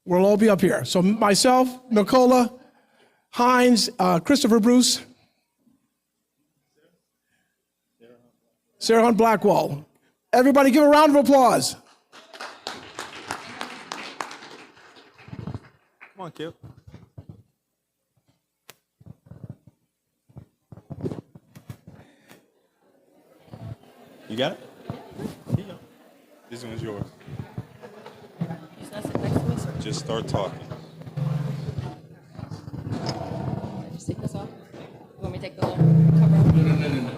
We'll all be up here. So myself, Nichola, Hines, Christopher Bruce, Sarah Hunt-Blackwell. Everybody give a round of applause. Come on, Kip. You got it? Here you go. This one's yours. He's not sitting next to me, sir. Just start talking. Just take this off. You want me to take the little cover off? No.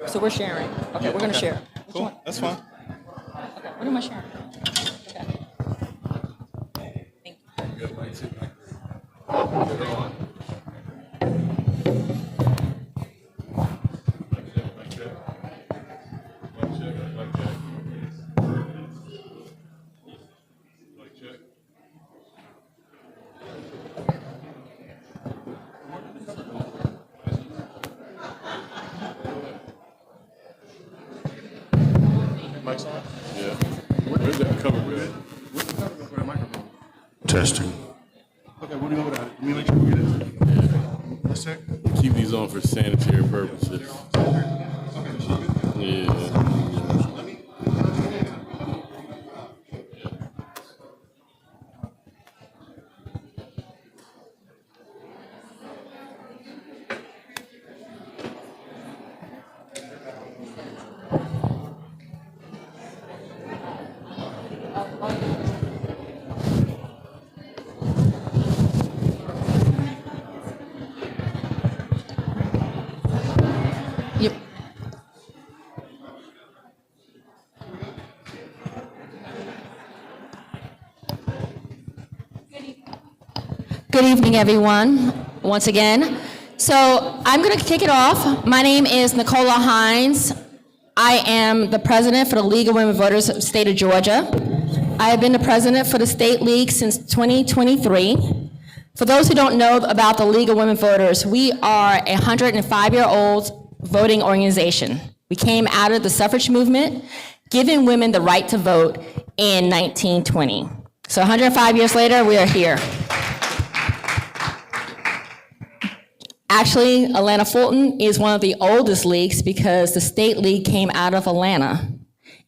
So we're sharing. Okay, we're going to share. Cool, that's fine. Okay, what am I sharing? Okay. Thank you. Mic's on? Yeah. Where's that cover with? Where's the cover for the microphone? Testing. Okay, what do you know about it? Let me make sure we get it. Yeah. Let's check. Keep these on for sanitary purposes. Yeah. Yep. Good evening, everyone, once again. So I'm going to kick it off. My name is Nichola Hines. I am the president for the League of Women Voters of the state of Georgia. I have been the president for the State League since 2023. For those who don't know about the League of Women Voters, we are a 105-year-old voting organization. We came out of the suffrage movement, giving women the right to vote in 1920. So 105 years later, we are here. Actually, Atlanta Fulton is one of the oldest leagues because the State League came out of Atlanta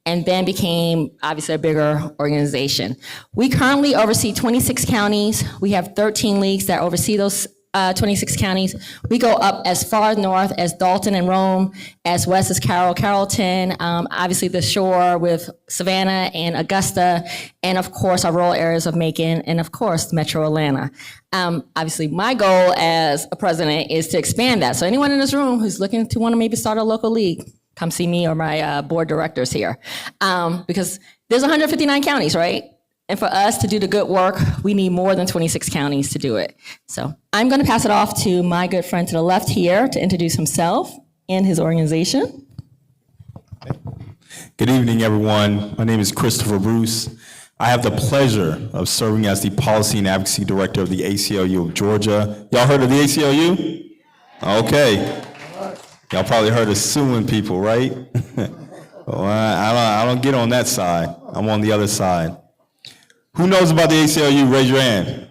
and then became obviously a bigger organization. We currently oversee 26 counties. We have 13 leagues that oversee those 26 counties. We go up as far north as Dalton and Rome, as west as Carrollton, obviously the shore with Savannah and Augusta, and of course our rural areas of Macon, and of course Metro Atlanta. Obviously my goal as a president is to expand that. So anyone in this room who's looking to want to maybe start a local league, come see me or my board directors here. Because there's 159 counties, right? And for us to do the good work, we need more than 26 counties to do it. So I'm going to pass it off to my good friend to the left here to introduce himself and his organization. Good evening, everyone. My name is Christopher Bruce. I have the pleasure of serving as the Policy and Advocacy Director of the ACLU of Georgia. Y'all heard of the ACLU? Okay. Y'all probably heard of suing people, right? Well, I don't get on that side. I'm on the other side. Who knows about the ACLU? Raise your hand.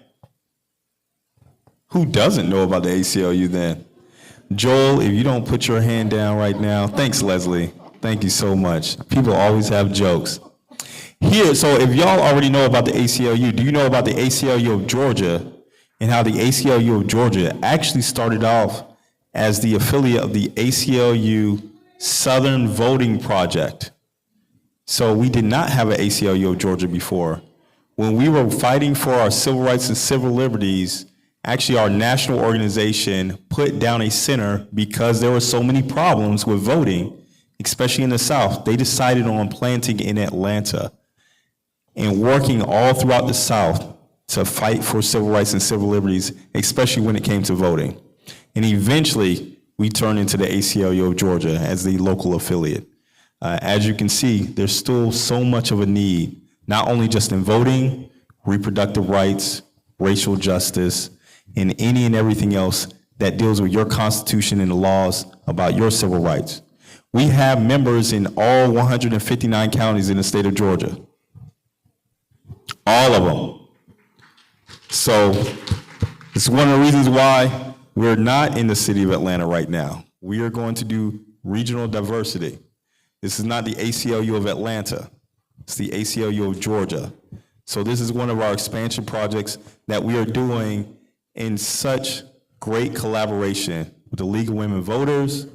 Who doesn't know about the ACLU then? Joel, if you don't put your hand down right now, thanks, Leslie. Thank you so much. People always have jokes. Here, so if y'all already know about the ACLU, do you know about the ACLU of Georgia and how the ACLU of Georgia actually started off as the affiliate of the ACLU Southern Voting Project? So we did not have an ACLU of Georgia before. When we were fighting for our civil rights and civil liberties, actually our national organization put down a center because there were so many problems with voting, especially in the South. They decided on planting in Atlanta and working all throughout the South to fight for civil rights and civil liberties, especially when it came to voting. And eventually, we turned into the ACLU of Georgia as the local affiliate. As you can see, there's still so much of a need, not only just in voting, reproductive rights, racial justice, and any and everything else that deals with your Constitution and the laws about your civil rights. We have members in all 159 counties in the state of Georgia. All of them. So it's one of the reasons why we're not in the city of Atlanta right now. We are going to do regional diversity. This is not the ACLU of Atlanta. It's the ACLU of Georgia. So this is one of our expansion projects that we are doing in such great collaboration with the League of Women Voters,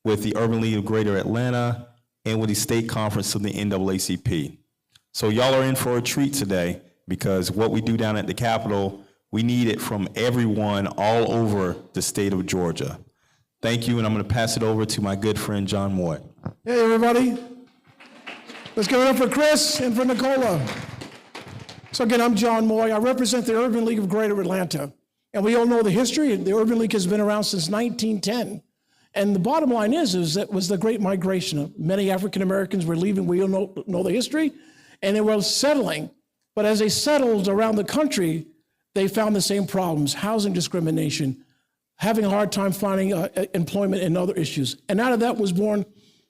with the Urban League of Greater Atlanta, and with the state conference of the NAACP. So y'all are in for a treat today, because what we do down at the Capitol, we need it from everyone all over the state of Georgia. Thank you, and I'm going to pass it over to my good friend, John Moye. Hey, everybody. Let's give it up for Chris and for Nichola. So again, I'm John Moye. I represent the Urban League of Greater Atlanta. And we all know the history. The Urban League has been around since 1910. And the bottom line is that was the Great Migration. Many African Americans were leaving. We all know the history. And they were settling. But as they settled around the country, they found the same problems: housing discrimination, having a hard time finding employment, and other issues. And out of that was born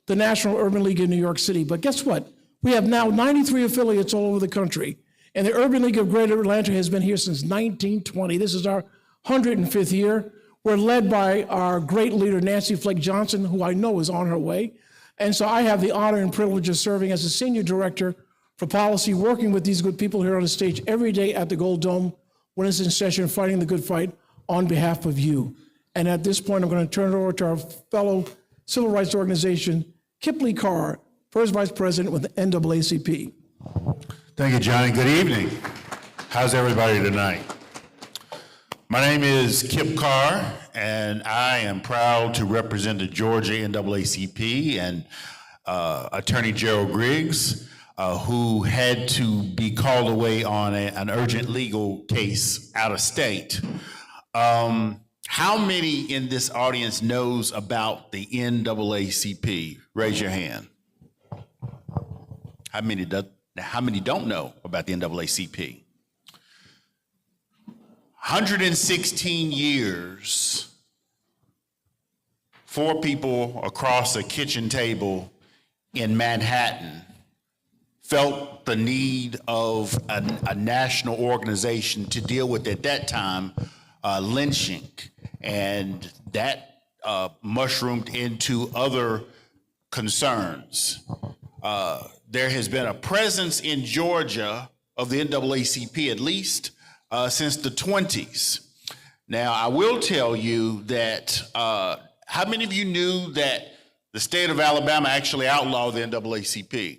the National Urban League in New York City. But guess what? We have now 93 affiliates all over the country. And the Urban League of Greater Atlanta has been here since 1920. This is our 105th year. We're led by our great leader, Nancy Flake Johnson, who I know is on her way. And so I have the honor and privilege of serving as the senior director for policy, working with these good people here on the stage every day at the Gold Dome when it's in session, fighting the good fight on behalf of you. And at this point, I'm going to turn it over to our fellow civil rights organization, Kipley Carr, first vice president with the NAACP. Thank you, Johnny. Good evening. How's everybody tonight? My name is Kip Carr, and I am proud to represent the Georgia NAACP and Attorney Gerald Griggs, who had to be called away on an urgent legal case out of state. How many in this audience knows about the NAACP? Raise your hand. How many don't know about the NAACP? 116 years, 4 people across a kitchen table in Manhattan felt the need of a national organization to deal with, at that time, lynching. And that mushroomed into other concerns. There has been a presence in Georgia of the NAACP at least since the 20s. Now, I will tell you that, how many of you knew that the state of Alabama actually outlawed the NAACP?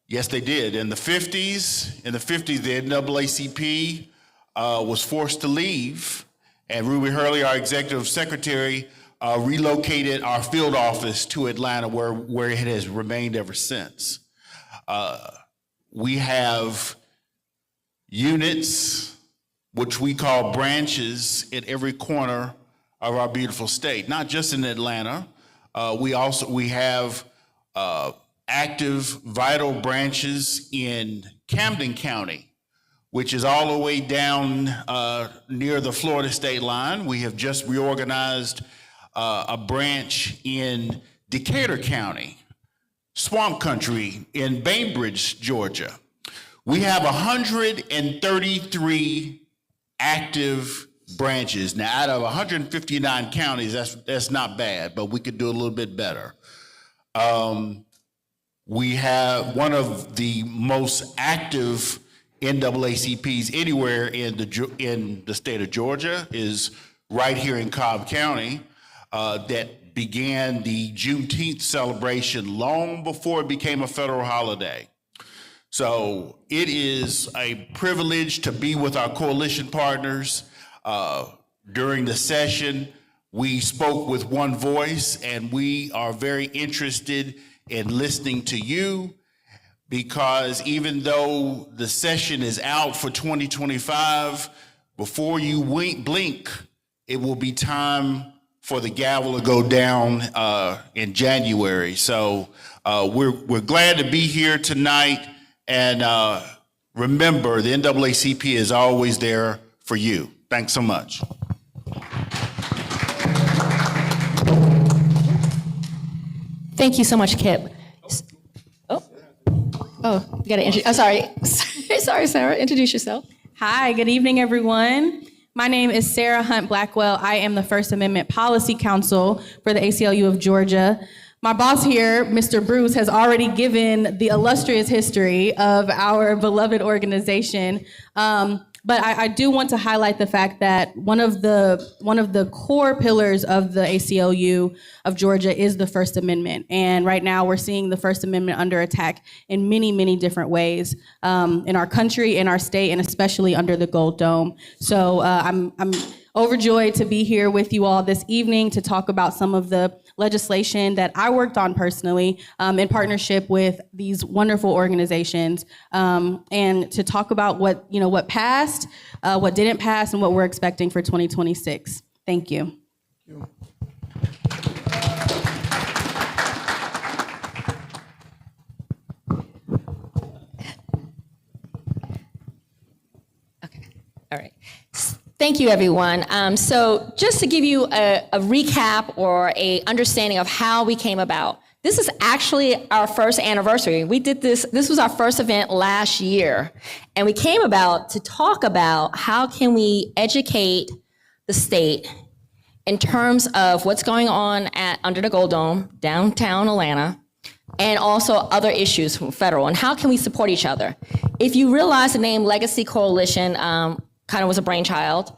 Yes, they did. In the 50s, the NAACP was forced to leave, and Ruby Hurley, our executive secretary, relocated our field office to Atlanta, where it has remained ever since. We have units, which we call branches, in every corner of our beautiful state, not just in Atlanta. We have active, vital branches in Camden County, which is all the way down near the Florida state line. We have just reorganized a branch in Decatur County, Swamp Country in Bainbridge, Georgia. We have 133 active branches. Now, out of 159 counties, that's not bad, but we could do a little bit better. We have one of the most active NAACPs anywhere in the state of Georgia is right here in Cobb County, that began the Juneteenth celebration long before it became a federal holiday. So it is a privilege to be with our coalition partners. During the session, we spoke with one voice, and we are very interested in listening to you, because even though the session is out for 2025, before you blink, it will be time for the gavel to go down in January. So we're glad to be here tonight. And remember, the NAACP is always there for you. Thanks so much. Thank you so much, Kip. Oh, you gotta introduce, oh, sorry. Sorry, Sarah, introduce yourself. Hi, good evening, everyone. My name is Sarah Hunt-Blackwell. I am the First Amendment Policy Counsel for the ACLU of Georgia. My boss here, Mr. Bruce, has already given the illustrious history of our beloved organization. But I do want to highlight the fact that one of the core pillars of the ACLU of Georgia is the First Amendment. And right now we're seeing the First Amendment under attack in many, many different ways in our country, in our state, and especially under the Gold Dome. So I'm overjoyed to be here with you all this evening to talk about some of the legislation that I worked on personally in partnership with these wonderful organizations, and to talk about what passed, what didn't pass, and what we're expecting for 2026. Thank you. Okay, all right. Thank you, everyone. So just to give you a recap or a understanding of how we came about, this is actually our first anniversary. We did this was our first event last year, and we came about to talk about how can we educate the state in terms of what's going on under the Gold Dome, downtown Atlanta, and also other issues from federal, and how can we support each other. If you realize the name Legacy Coalition kind of was a brainchild,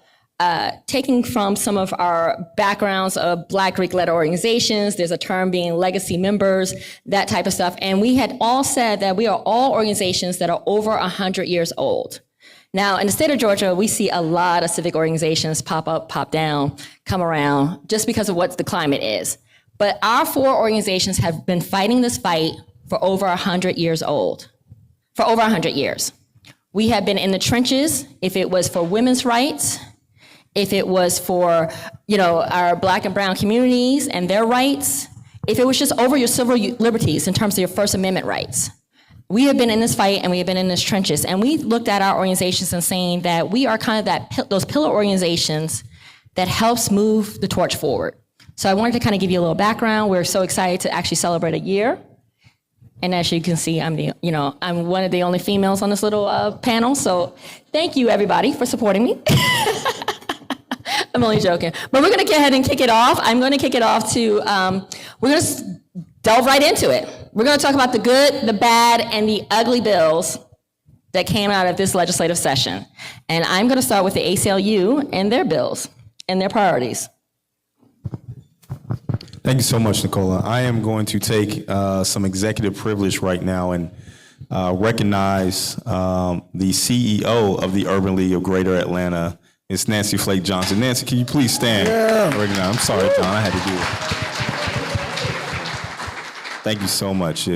taking from some of our backgrounds of Black Greek-led organizations. There's a term being legacy members, that type of stuff. And we had all said that we are all organizations that are over 100 years old. Now, in the state of Georgia, we see a lot of civic organizations pop up, pop down, come around, just because of what the climate is. But our 4 organizations have been fighting this fight for over 100 years old, for over 100 years. We have been in the trenches, if it was for women's rights, if it was for, our Black and brown communities and their rights, if it was just over your civil liberties in terms of your First Amendment rights. We have been in this fight and we have been in these trenches, and we looked at our organizations and saying that we are kind of those pillar organizations that helps move the torch forward. So I wanted to kind of give you a little background. We're so excited to actually celebrate a year. And as you can see, I'm one of the only females on this little panel. So thank you, everybody, for supporting me. I'm only joking. But we're going to go ahead and kick it off. I'm going to kick it off to, we're going to delve right into it. We're going to talk about the good, the bad, and the ugly bills that came out of this legislative session. And I'm going to start with the ACLU and their bills and their priorities. Thank you so much, Nichola. I am going to take some executive privilege right now and recognize the CEO of the Urban League of Greater Atlanta. It's Nancy Flake Johnson. Nancy, can you please stand? Yeah. I'm sorry, John, I had to do it. Thank you so much.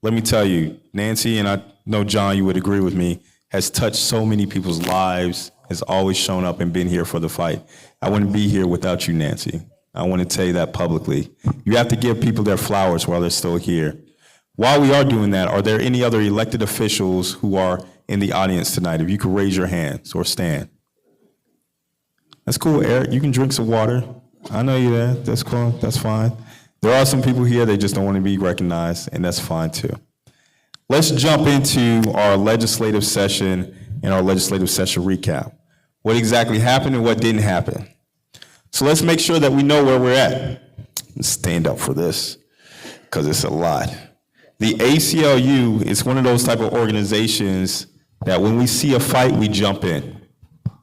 Let me tell you, Nancy, and I know, John, you would agree with me, has touched so many people's lives, has always shown up and been here for the fight. I wouldn't be here without you, Nancy. I want to tell you that publicly. You have to give people their flowers while they're still here. While we are doing that, are there any other elected officials who are in the audience tonight? If you could raise your hands or stand. That's cool, Eric. You can drink some water. I know you're there. That's cool. That's fine. There are some people here, they just don't want to be recognized, and that's fine too. Let's jump into our legislative session and our legislative session recap. What exactly happened and what didn't happen. So let's make sure that we know where we're at. Let's stand up for this, because it's a lot. The ACLU is one of those type of organizations that when we see a fight, we jump in.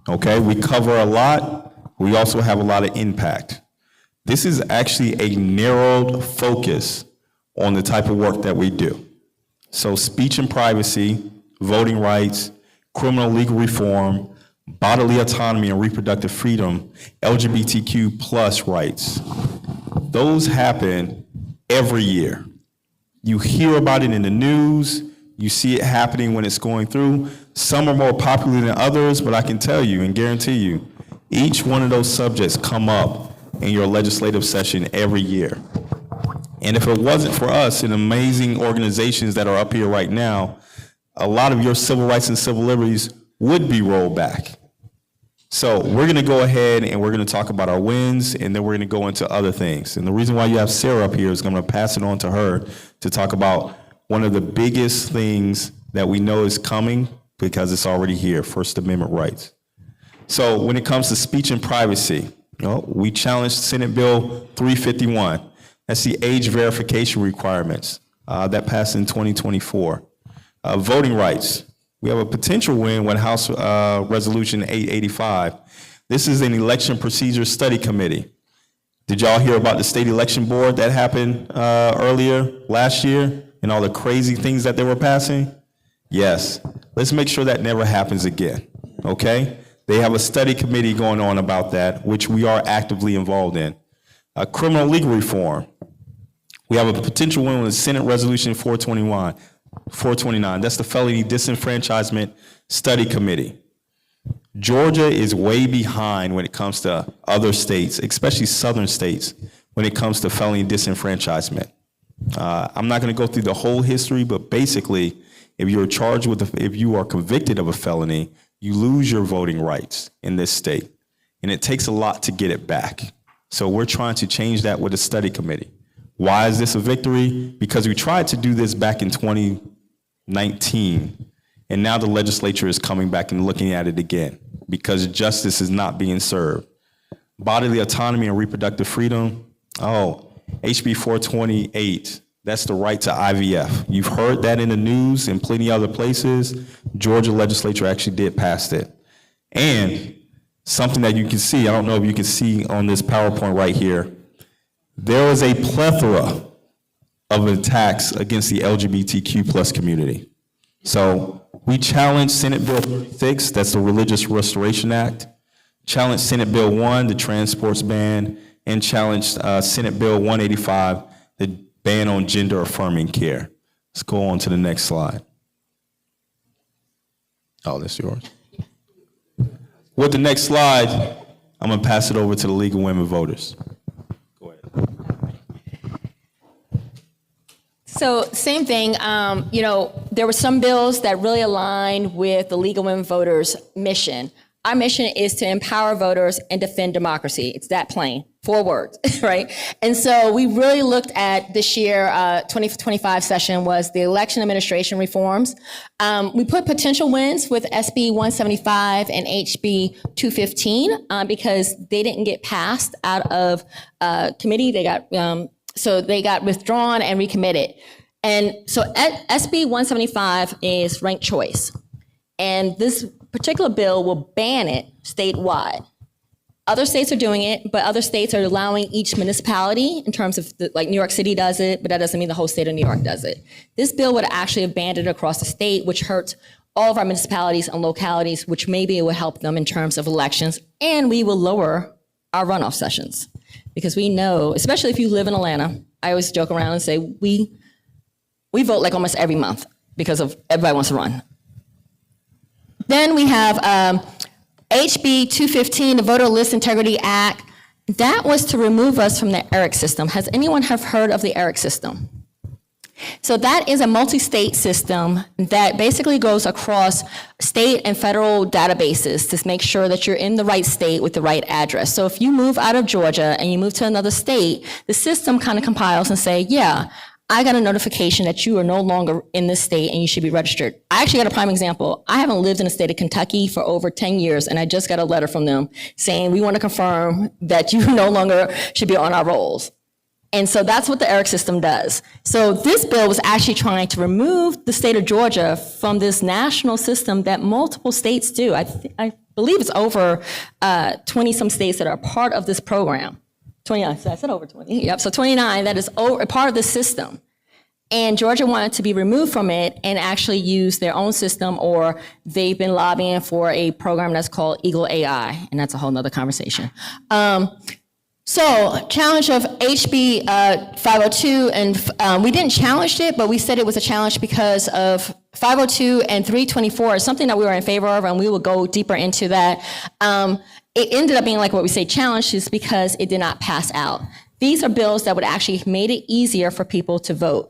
Okay, we cover a lot. We also have a lot of impact. This is actually a narrowed focus on the type of work that we do. So speech and privacy, voting rights, criminal legal reform, bodily autonomy and reproductive freedom, LGBTQ plus rights. Those happen every year. You hear about it in the news, you see it happening when it's going through. Some are more popular than others, but I can tell you and guarantee you, each one of those subjects come up in your legislative session every year. And if it wasn't for us and amazing organizations that are up here right now, a lot of your civil rights and civil liberties would be rolled back. So we're going to go ahead and we're going to talk about our wins, and then we're going to go into other things. And the reason why you have Sarah up here is I'm going to pass it on to her to talk about one of the biggest things that we know is coming because it's already here, First Amendment rights. So when it comes to speech and privacy, we challenged Senate Bill 351. That's the age verification requirements that passed in 2024. Voting rights. We have a potential win with House Resolution 885. This is an election procedure study committee. Did y'all hear about the state election board that happened earlier last year and all the crazy things that they were passing? Yes. Let's make sure that never happens again, okay? They have a study committee going on about that, which we are actively involved in. Criminal legal reform. We have a potential win with Senate Resolution 429. That's the Felony Disenfranchisement Study Committee. Georgia is way behind when it comes to other states, especially southern states, when it comes to felony disenfranchisement. I'm not going to go through the whole history, but basically, if you're charged with, if you are convicted of a felony, you lose your voting rights in this state, and it takes a lot to get it back. So we're trying to change that with a study committee. Why is this a victory? Because we tried to do this back in 2019, and now the legislature is coming back and looking at it again because justice is not being served. Bodily autonomy and reproductive freedom. HB 428. That's the right to IVF. You've heard that in the news and plenty other places. Georgia legislature actually did pass it. And something that you can see, I don't know if you can see on this PowerPoint right here, there is a plethora of attacks against the LGBTQ plus community. So we challenged Senate Bill 36, that's the Religious Restoration Act, challenged Senate Bill 1, the transports ban, and challenged Senate Bill 185, the ban on gender affirming care. Let's go on to the next slide. Oh, that's yours. With the next slide, I'm gonna pass it over to the League of Women Voters. Go ahead. So same thing, there were some bills that really aligned with the League of Women Voters mission. Our mission is to empower voters and defend democracy. It's that plain, 4 words, right? And so we really looked at this year, 2025 session was the election administration reforms. We put potential wins with SB 175 and HB 215 because they didn't get passed out of committee. They got withdrawn and recommitted. And so SB 175 is ranked choice. And this particular bill will ban it statewide. Other states are doing it, but other states are allowing each municipality in terms of, like New York City does it, but that doesn't mean the whole state of New York does it. This bill would actually have banned it across the state, which hurts all of our municipalities and localities, which maybe it will help them in terms of elections, and we will lower our runoff sessions. Because we know, especially if you live in Atlanta, I always joke around and say, we vote like almost every month because of everybody wants to run. Then we have HB 215, the Voter List Integrity Act. That was to remove us from the ERIC system. Has anyone have heard of the ERIC system? So that is a multi-state system that basically goes across state and federal databases to make sure that you're in the right state with the right address. So if you move out of Georgia and you move to another state, the system kind of compiles and say, yeah, I got a notification that you are no longer in this state and you should be registered. I actually got a prime example. I haven't lived in the state of Kentucky for over 10 years, and I just got a letter from them saying, we want to confirm that you no longer should be on our rolls. And so that's what the ERIC system does. So this bill was actually trying to remove the state of Georgia from this national system that multiple states do. I believe it's over 20-some states that are part of this program. 29, so I said over 20. Yep, so 29, that is a part of the system. And Georgia wanted to be removed from it and actually use their own system, or they've been lobbying for a program that's called Eagle AI, and that's a whole nother conversation. So challenge of HB 502, and we didn't challenge it, but we said it was a challenge because of 502 and 324 is something that we were in favor of, and we will go deeper into that. It ended up being like what we say challenged is because it did not pass out. These are bills that would actually made it easier for people to vote.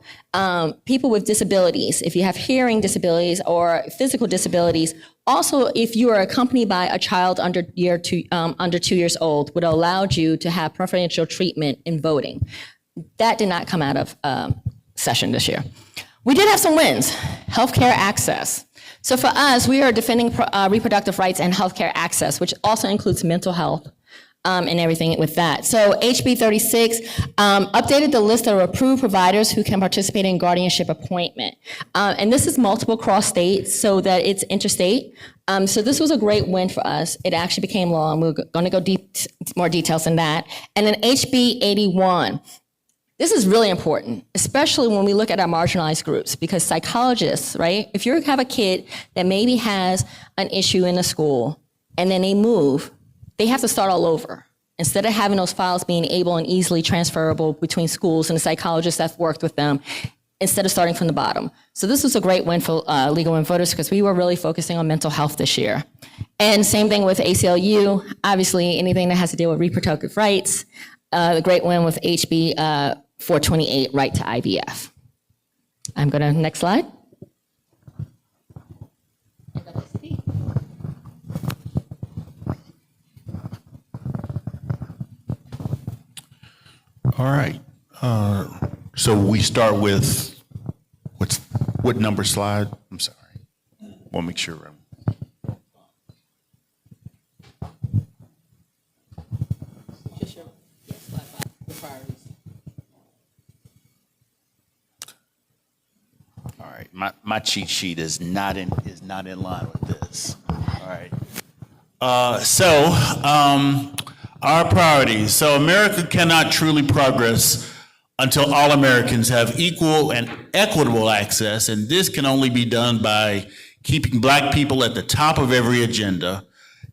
People with disabilities, if you have hearing disabilities or physical disabilities, also if you are accompanied by a child under 2 years old, would allow you to have preferential treatment in voting. That did not come out of session this year. We did have some wins. Healthcare access. So for us, we are defending reproductive rights and healthcare access, which also includes mental health and everything with that. So HB 36 updated the list of approved providers who can participate in guardianship appointment. And this is multiple cross states so that it's interstate. So this was a great win for us. It actually became law, and we're going to go more details in that. And then HB 81. This is really important, especially when we look at our marginalized groups, because psychologists, right? If you have a kid that maybe has an issue in a school and then they move, they have to start all over. Instead of having those files being able and easily transferable between schools and the psychologists that worked with them, instead of starting from the bottom. So this was a great win for Legal Women Voters because we were really focusing on mental health this year. And same thing with ACLU, obviously anything that has to deal with reproductive rights, the great win with HB 428, right to IVF. I'm gonna, next slide. All right. So we start with, what number slide? I'm sorry. Want to make sure. All right. My cheat sheet is not in line with this. All right. Our priorities. So America cannot truly progress until all Americans have equal and equitable access, and this can only be done by keeping Black people at the top of every agenda.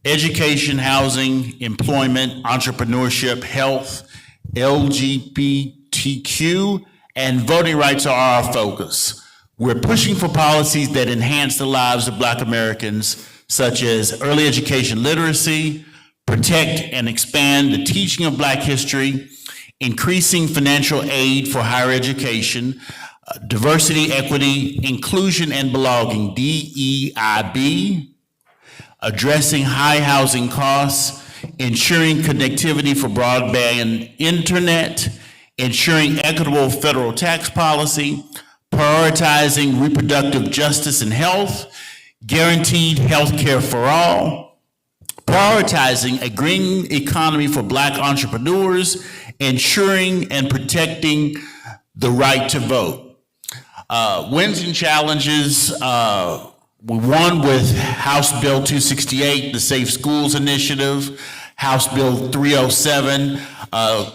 Education, housing, employment, entrepreneurship, health, LGBTQ, and voting rights are our focus. We're pushing for policies that enhance the lives of Black Americans, such as early education literacy, protect and expand the teaching of Black history, increasing financial aid for higher education, diversity, equity, inclusion, and belonging, DEIB, addressing high housing costs, ensuring connectivity for broadband internet, ensuring equitable federal tax policy, prioritizing reproductive justice and health, guaranteed health care for all, prioritizing a green economy for Black entrepreneurs, ensuring and protecting the right to vote. Wins and challenges, we won with House Bill 268, the Safe Schools Initiative, House Bill 307,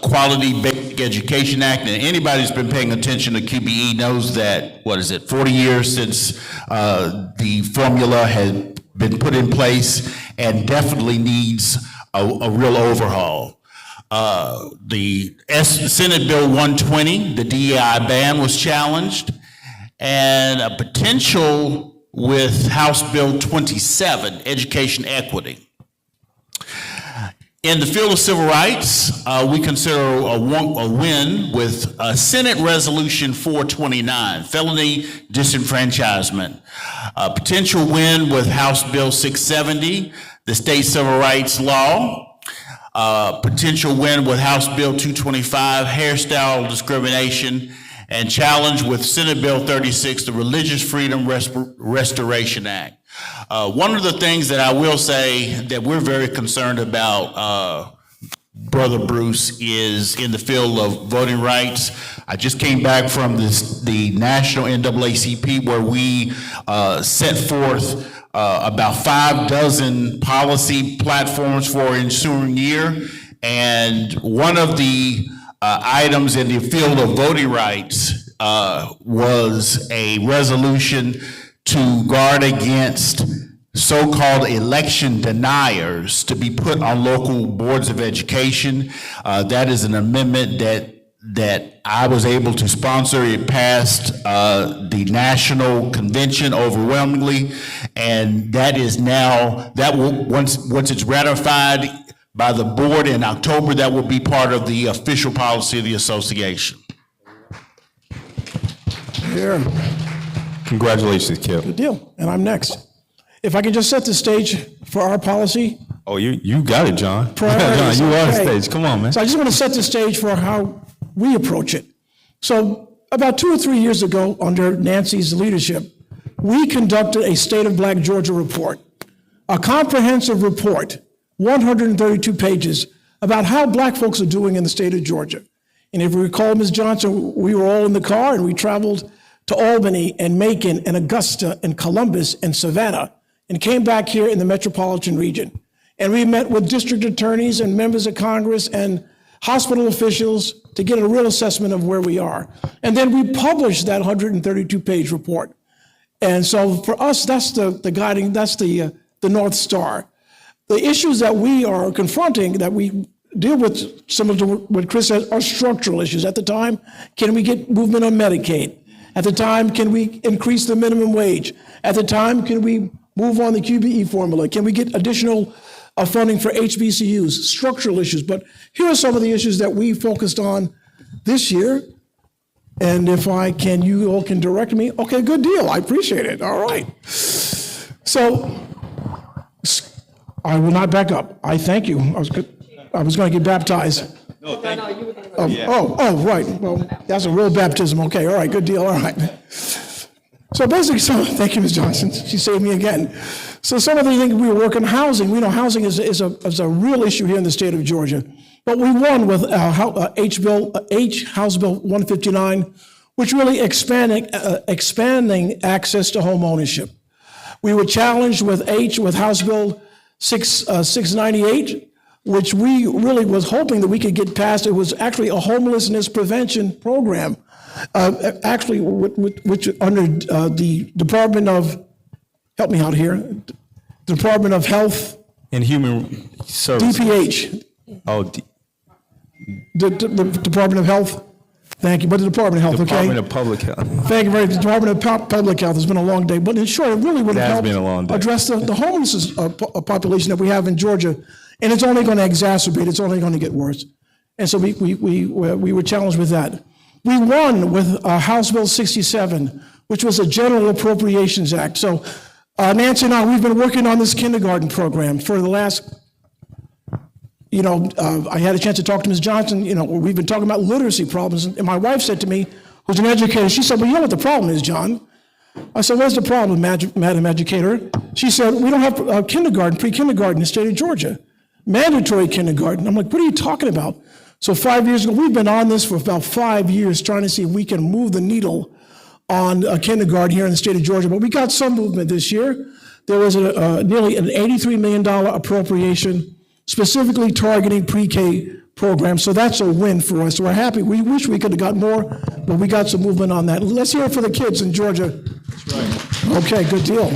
Quality Basic Education Act. And anybody who's been paying attention to QBE knows that, 40 years since the formula had been put in place and definitely needs a real overhaul. The Senate Bill 120, the DEI ban was challenged, and a potential with House Bill 27, education equity. In the field of civil rights, we consider a win with Senate Resolution 429, felony disenfranchisement. A potential win with House Bill 670, the state civil rights law. Potential win with House Bill 225, hairstyle discrimination, and challenge with Senate Bill 36, the Religious Freedom Restoration Act. One of the things that I will say that we're very concerned about, Brother Bruce, is in the field of voting rights. I just came back from the National NAACP where we set forth about 6 policy platforms for ensuing year. And one of the items in the field of voting rights was a resolution to guard against so-called election deniers to be put on local boards of education. That is an amendment that I was able to sponsor. It passed the national convention overwhelmingly, and that is now, that will, once it's ratified, by the board in October. That will be part of the official policy of the association. Here, Congratulations, Kip. good deal. And I'm next. If I can just set the stage for our policy. Oh, you got it, John. John, Priorities, you are on okay. stage. Come on, man. So I just want to set the stage for how we approach it. So about 2 or 3 years ago, under Nancy's leadership, we conducted a State of Black Georgia report, a comprehensive report, 132 pages, about how black folks are doing in the state of Georgia. And if you recall, Ms. Johnson, we were all in the car and we traveled to Albany and Macon and Augusta and Columbus and Savannah and came back here in the metropolitan region. And we met with district attorneys and members of Congress and hospital officials to get a real assessment of where we are. And then we published that 132-page report. And so for us, that's the guiding, that's the North Star. The issues that we are confronting, that we deal with, similar to what Chris said, are structural issues. At the time, can we get movement on Medicaid? At the time, can we increase the minimum wage? At the time, can we move on the QBE formula? Can we get additional funding for HBCUs? Structural issues. But here are some of the issues that we focused on this year. And if I can, you all can direct me. Okay, good deal. I appreciate it. All right. So I will not back up. I thank you. I was going to get baptized. Oh, right. Well, that's a real baptism. Okay, all right, good deal. All right. So basically, thank you, Ms. Johnson. She saved me again. So some of the things we were working on housing. We know housing is a real issue here in the state of Georgia. But we won with House Bill 159, which really expanding access to home ownership. We were challenged with House Bill 698, which we really was hoping that we could get passed. It was actually a homelessness prevention program, actually, which under the Department of, help me out here, Department of Health. And Human Services. DPH. Oh, The Department of Health. Thank you, but the Department of Health, okay? Department of Public Health. Thank you very much. The Department of Public Health. It's been a long day, but in short, it really would It has help been a long day. address the homeless population that we have in Georgia, and it's only going to exacerbate. It's only going to get worse, and so we were challenged with that. We won with House Bill 67, which was a General Appropriations Act. So Nancy and I, we've been working on this kindergarten program for the last. I had a chance to talk to Ms. Johnson. We've been talking about literacy problems, and my wife said to me, who's an educator, she said, well, you know what the problem is, John? I said, what's the problem, Madam Educator? She said, we don't have kindergarten, pre-kindergarten in the state of Georgia, mandatory kindergarten. I'm like, what are you talking about? So 5 years ago, we've been on this for about 5 years, trying to see if we can move the needle on kindergarten here in the state of Georgia, but we got some movement this year. There was nearly an $83 million appropriation specifically targeting pre-K programs. So that's a win for us. So we're happy. We wish we could have got more, but we got some movement on that. Let's hear it for the kids in Georgia. That's right. Okay, good deal.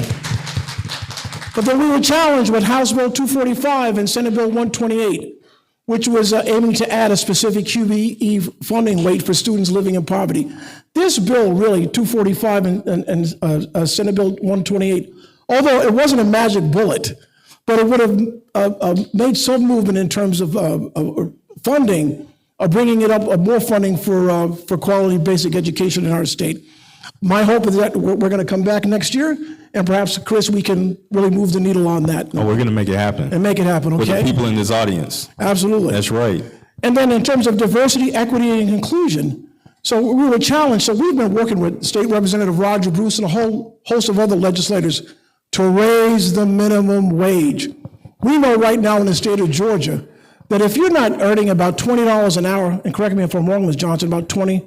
But then we were challenged with House Bill 245 and Senate Bill 128, which was aiming to add a specific QBE funding rate for students living in poverty. This bill, really, 245 and Senate Bill 128, although it wasn't a magic bullet, but it would have made some movement in terms of funding, bringing it up, more funding for quality basic education in our state. My hope is that we're going to come back next year, and perhaps, Chris, we can really move the needle on that. Oh, we're going to make it happen. And make it happen, okay? With the people in this audience. Absolutely. That's right. And then in terms of diversity, equity, and inclusion, so we were challenged. So we've been working with State Representative Roger Bruce and a whole host of other legislators to raise the minimum wage. We know right now in the state of Georgia that if you're not earning about $20 an hour, and correct me if I'm wrong, Ms. Johnson, about 20,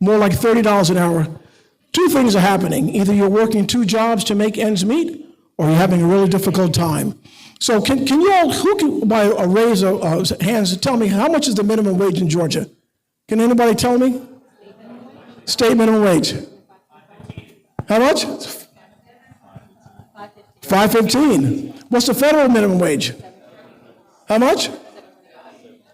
more like $30 an hour, two things are happening. Either you're working two jobs to make ends meet, or you're having a really difficult time. So can you all, who can, by a raise of hands, tell me how much is the minimum wage in Georgia? Can anybody tell me? State minimum wage. How much? $5.15. What's the federal minimum wage? How much?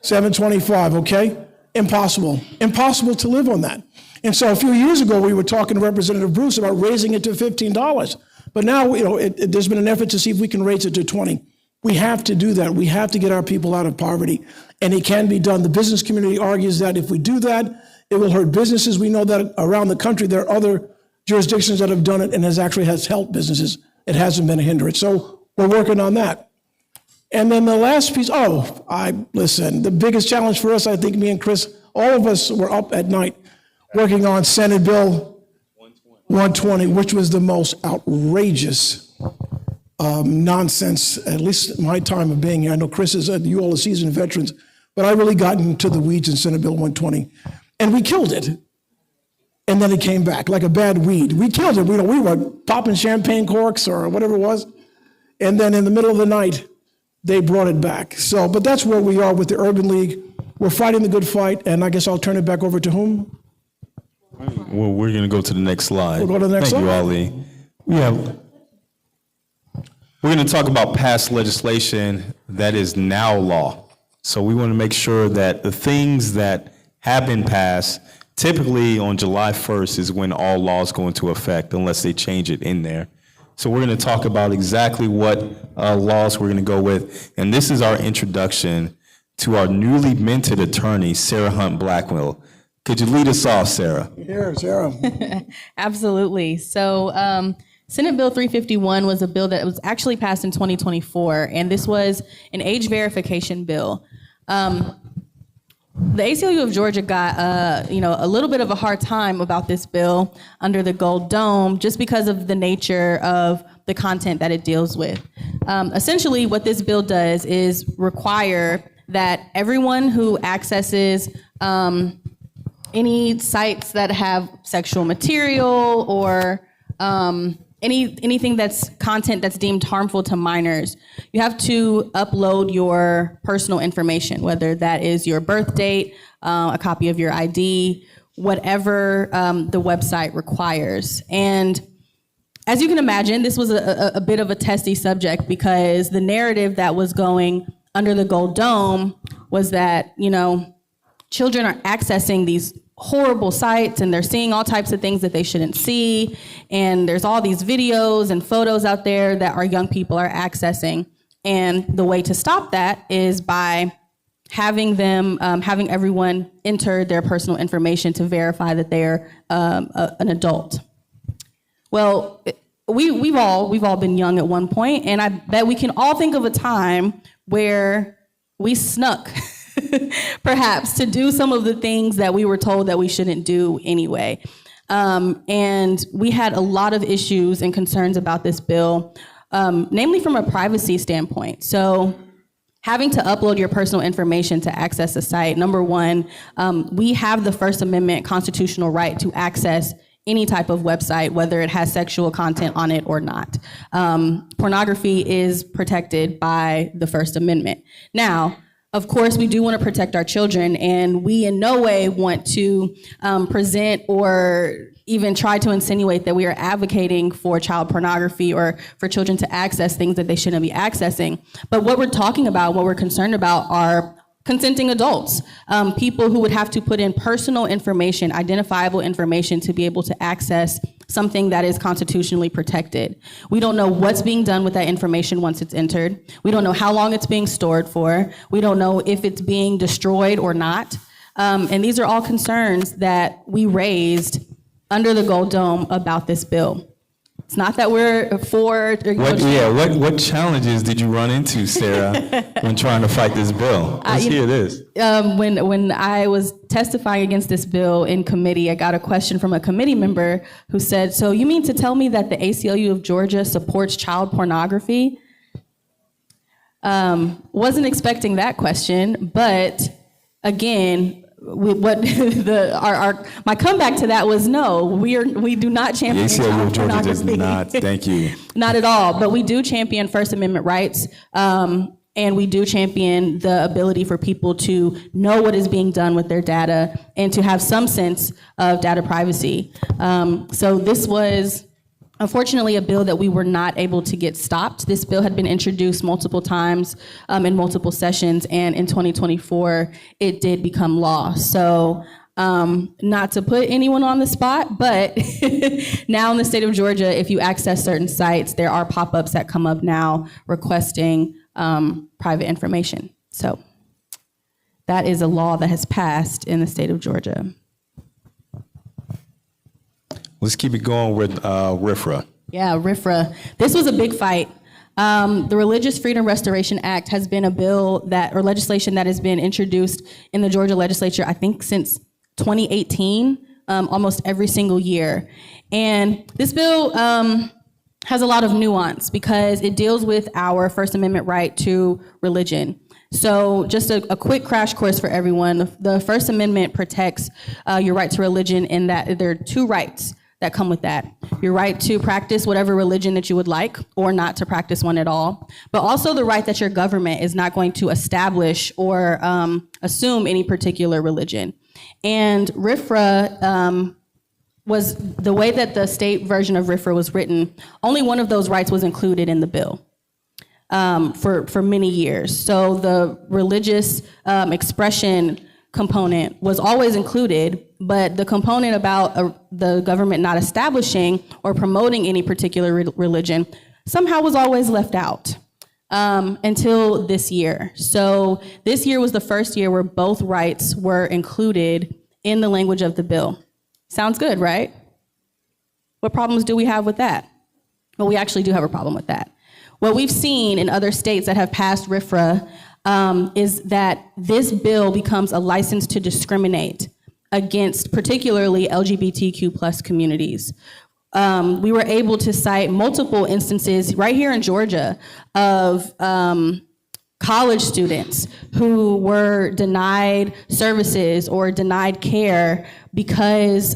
$7.25, okay? Impossible. Impossible to live on that. And so a few years ago, we were talking to Representative Bruce about raising it to $15. But now, there's been an effort to see if we can raise it to $20. We have to do that. We have to get our people out of poverty, and it can be done. The business community argues that if we do that, it will hurt businesses. We know that around the country, there are other jurisdictions that have done it and has helped businesses. It hasn't been a hindrance. So we're working on that. And then the last piece, listen, the biggest challenge for us, I think me and Chris, all of us were up at night working on Senate Bill 120, which was the most outrageous nonsense, at least my time of being here. I know Chris is, you all are seasoned veterans, but I really got into the weeds in Senate Bill 120. And we killed it. And then it came back like a bad weed. We killed it. We were popping champagne corks or whatever it was. And then in the middle of the night, they brought it back. So, but that's where we are with the Urban League. We're fighting the good fight, and I guess I'll turn it back over to whom? Well, we're going to go to the next slide. We'll go to the next Thank you, slide. Ali. We're going to talk about past legislation that is now law. So we want to make sure that the things that have been passed, typically on July 1st is when all laws go into effect, unless they change it in there. So we're going to talk about exactly what laws we're going to go with. And this is our introduction to our newly minted attorney, Sarah Hunt-Blackwell. Could you lead us off, Sarah? Here, Sarah. Absolutely. So Senate Bill 351 was a bill that was actually passed in 2024, and this was an age verification bill. The ACLU of Georgia got a little bit of a hard time about this bill under the Gold Dome just because of the nature of the content that it deals with. Essentially, what this bill does is require that everyone who accesses any sites that have sexual material or anything that's content that's deemed harmful to minors, you have to upload your personal information, whether that is your birth date, a copy of your ID, whatever the website requires. And as you can imagine, this was a bit of a testy subject because the narrative that was going under the Gold Dome was that, children are accessing these horrible sites and they're seeing all types of things that they shouldn't see. And there's all these videos and photos out there that our young people are accessing. And the way to stop that is by having everyone enter their personal information to verify that they're an adult. Well, we've all been young at one point, and I bet we can all think of a time where we snuck perhaps to do some of the things that we were told that we shouldn't do anyway. And we had a lot of issues and concerns about this bill, namely from a privacy standpoint. So having to upload your personal information to access a site, number one, we have the First Amendment constitutional right to access any type of website, whether it has sexual content on it or not. Pornography is protected by the First Amendment. Now, of course, we do want to protect our children, and we in no way want to present or even try to insinuate that we are advocating for child pornography or for children to access things that they shouldn't be accessing. But what we're talking about, what we're concerned about are consenting adults, people who would have to put in personal information, identifiable information to be able to access something that is constitutionally protected. We don't know what's being done with that information once it's entered. We don't know how long it's being stored for. We don't know if it's being destroyed or not. And these are all concerns that we raised under the Gold Dome about this bill. It's not that we're for. What challenges did you run into, Sarah, when trying to fight this bill? Let's hear this. When I was testifying against this bill in committee, I got a question from a committee member who said, "So you mean to tell me that the ACLU of Georgia supports child pornography?" Wasn't expecting that question, but again, my comeback to that was no, we do not champion The ACLU child of Georgia does pornography. not. Thank you. Not at all, but we do champion First Amendment rights, and we do champion the ability for people to know what is being done with their data and to have some sense of data privacy. So this was unfortunately a bill that we were not able to get stopped. This bill had been introduced multiple times in multiple sessions, and in 2024, it did become law. So not to put anyone on the spot, but now in the state of Georgia, if you access certain sites, there are pop-ups that come up now requesting private information. So that is a law that has passed in the state of Georgia. Let's keep it going with RFRA. Yeah, RFRA. This was a big fight. The Religious Freedom Restoration Act has been a bill or legislation that has been introduced in the Georgia legislature, I think since 2018, almost every single year. And this bill has a lot of nuance because it deals with our First Amendment right to religion. So just a quick crash course for everyone. The First Amendment protects your right to religion in that there are two rights that come with that. Your right to practice whatever religion that you would like or not to practice one at all, but also the right that your government is not going to establish or assume any particular religion. And RFRA was the way that the state version of RFRA was written, only one of those rights was included in the bill for many years. So the religious expression component was always included, but the component about the government not establishing or promoting any particular religion somehow was always left out until this year. So this year was the first year where both rights were included in the language of the bill. Sounds good, right? What problems do we have with that? Well, we actually do have a problem with that. What we've seen in other states that have passed RFRA is that this bill becomes a license to discriminate against particularly LGBTQ+ communities. We were able to cite multiple instances right here in Georgia of college students who were denied services or denied care because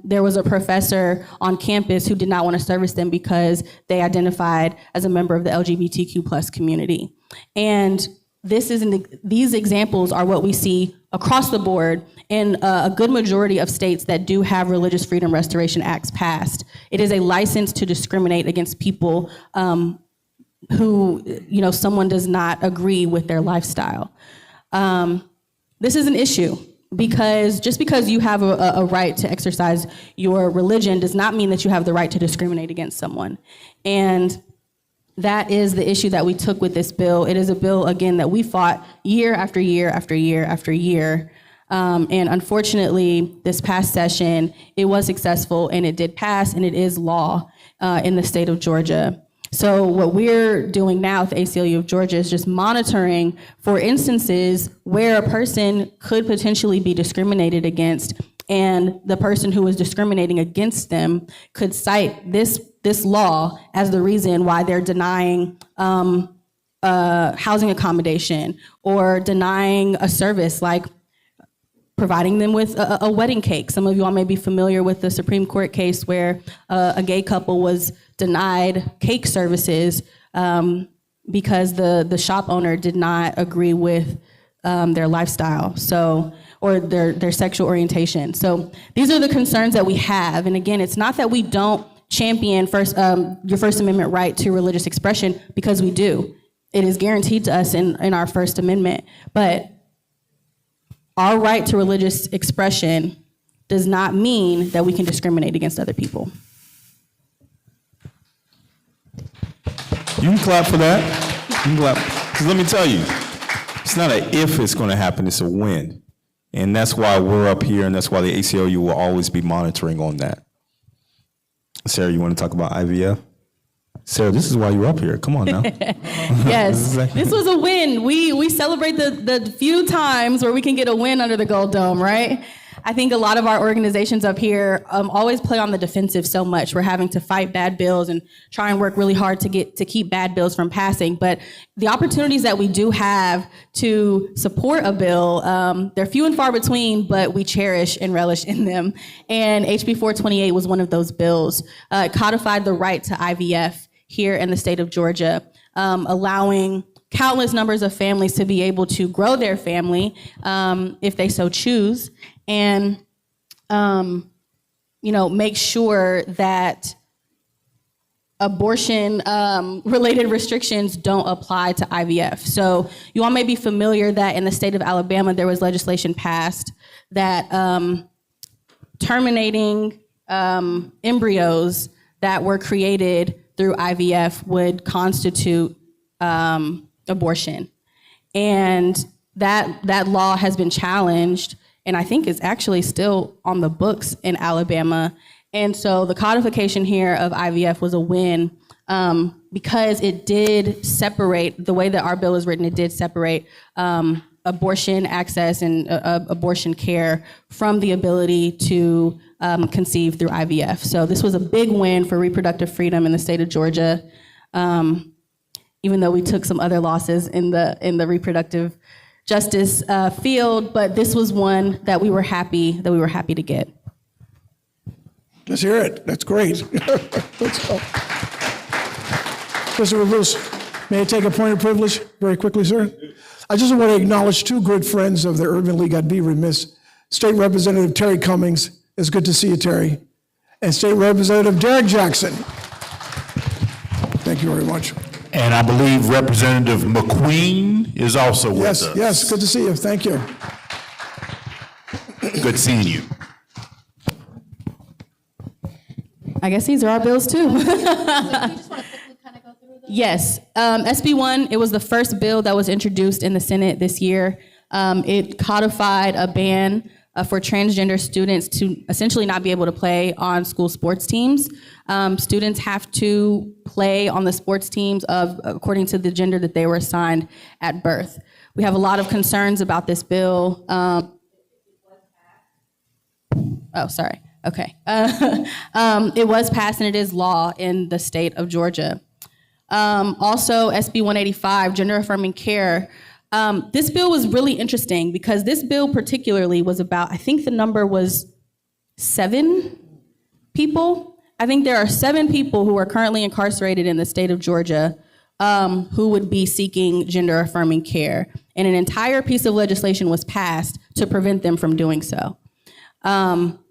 there was a professor on campus who did not want to service them because they identified as a member of the LGBTQ+ community. And these examples are what we see across the board in a good majority of states that do have Religious Freedom Restoration Acts passed. It is a license to discriminate against people who, someone does not agree with their lifestyle. This is an issue because just because you have a right to exercise your religion does not mean that you have the right to discriminate against someone. And that is the issue that we took with this bill. It is a bill, again, that we fought year after year after year after year. And unfortunately, this past session, it was successful and it did pass and it is law in the state of Georgia. So what we're doing now at the ACLU of Georgia is just monitoring for instances where a person could potentially be discriminated against, and the person who is discriminating against them could cite this law as the reason why they're denying housing accommodation or denying a service like providing them with a wedding cake. Some of you all may be familiar with the Supreme Court case where a gay couple was denied cake services because the shop owner did not agree with their lifestyle, or their sexual orientation. So these are the concerns that we have. And again, it's not that we don't champion your First Amendment right to religious expression, because we do. It is guaranteed to us in our First Amendment. But our right to religious expression does not mean that we can discriminate against other people. You can clap for that. You can clap. 'Cause let me tell you, it's not an if it's going to happen, it's a when. And that's why we're up here, and that's why the ACLU will always be monitoring on that. Sarah, you want to talk about IVF? Sarah, this is why you're up here. Come on now. Yes, this was a win. We celebrate the few times where we can get a win under the Gold Dome, right? I think a lot of our organizations up here always play on the defensive so much. We're having to fight bad bills and try and work really hard to keep bad bills from passing. But the opportunities that we do have to support a bill, they're few and far between, but we cherish and relish in them. And HB 428 was one of those bills. It codified the right to IVF here in the state of Georgia, allowing countless numbers of families to be able to grow their family if they so choose, and make sure that abortion related restrictions don't apply to IVF. So you all may be familiar that in the state of Alabama there was legislation passed that terminating embryos that were created through IVF would constitute abortion. And that law has been challenged, and I think it's actually still on the books in Alabama. And so the codification here of IVF was a win because it did separate, the way that our bill is written, it did separate abortion access and abortion care from the ability to conceive through IVF. So this was a big win for reproductive freedom in the state of Georgia, even though we took some other losses in the reproductive justice field, but this was one that we were happy to get. Let's hear it. That's great. Let's go. Christopher Bruce, may I take a point of privilege very quickly, sir? I just want to acknowledge two good friends of the Urban League. I'd be remiss. State Representative Terry Cummings. It's good to see you, Terry. And State Representative Derek Jackson. Thank you very much. And I believe Representative McQueen is also with us. Yes, good to see you. Thank you. Good seeing you. I guess these are our bills too. Yes, SB 1, it was the first bill that was introduced in the Senate this year. It codified a ban for transgender students to essentially not be able to play on school sports teams. Students have to play on the sports teams according to the gender that they were assigned at birth. We have a lot of concerns about this bill. Okay. It was passed and it is law in the state of Georgia. Also, SB 185, gender affirming care. This bill was really interesting because this bill particularly was about, I think the number was 7 people. I think there are 7 people who are currently incarcerated in the state of Georgia who would be seeking gender affirming care. And an entire piece of legislation was passed to prevent them from doing so.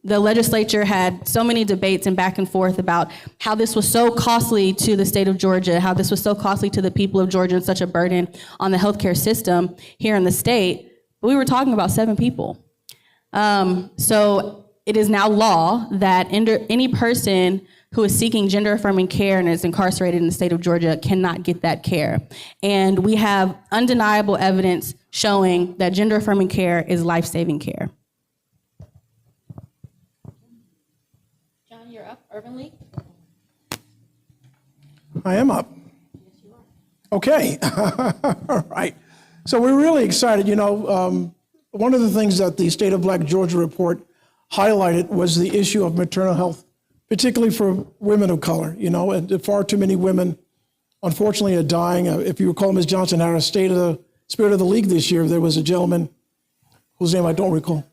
The legislature had so many debates and back and forth about how this was so costly to the state of Georgia, how this was so costly to the people of Georgia and such a burden on the healthcare system here in the state. But we were talking about 7 people. So it is now law that any person who is seeking gender affirming care and is incarcerated in the state of Georgia cannot get that care. And we have undeniable evidence showing that gender affirming care is life-saving care. Urban League? I am up. Yes, you are. Okay. All right. So we're really excited. You know, one of the things that the State of Black Georgia report highlighted was the issue of maternal health, particularly for women of color. You know, and far too many women, unfortunately, are dying. If you recall, Ms. Johnson had a Spirit of the League this year. There was a gentleman whose name I don't recall.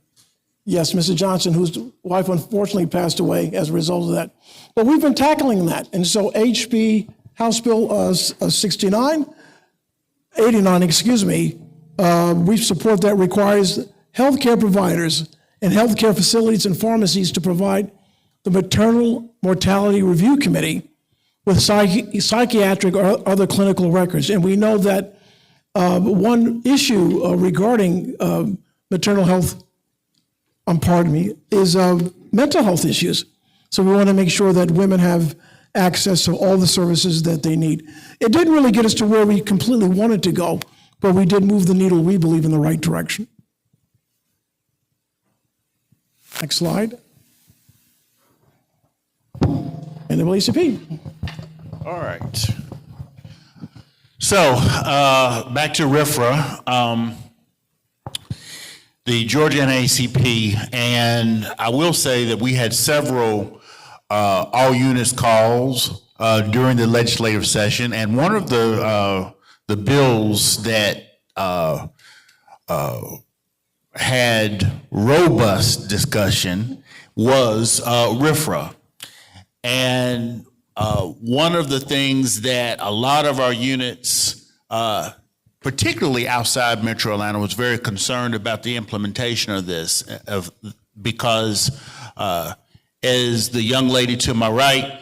Yes, Mr. Johnson, whose wife unfortunately passed away as a result of that. But we've been tackling that. And so House Bill 89, we support that requires healthcare providers and healthcare facilities and pharmacies to provide the Maternal Mortality Review Committee with psychiatric or other clinical records. And we know that one issue regarding maternal health is mental health issues. So we want to make sure that women have access to all the services that they need. It didn't really get us to where we completely wanted to go, but we did move the needle, we believe, in the right direction. Next slide. NAACP. All right. So back to RFRA. The Georgia NAACP, and I will say that we had several all units calls during the legislative session, and one of the bills that had robust discussion was RFRA. And one of the things that a lot of our units, particularly outside Metro Atlanta, was very concerned about the implementation of this, because as the young lady to my right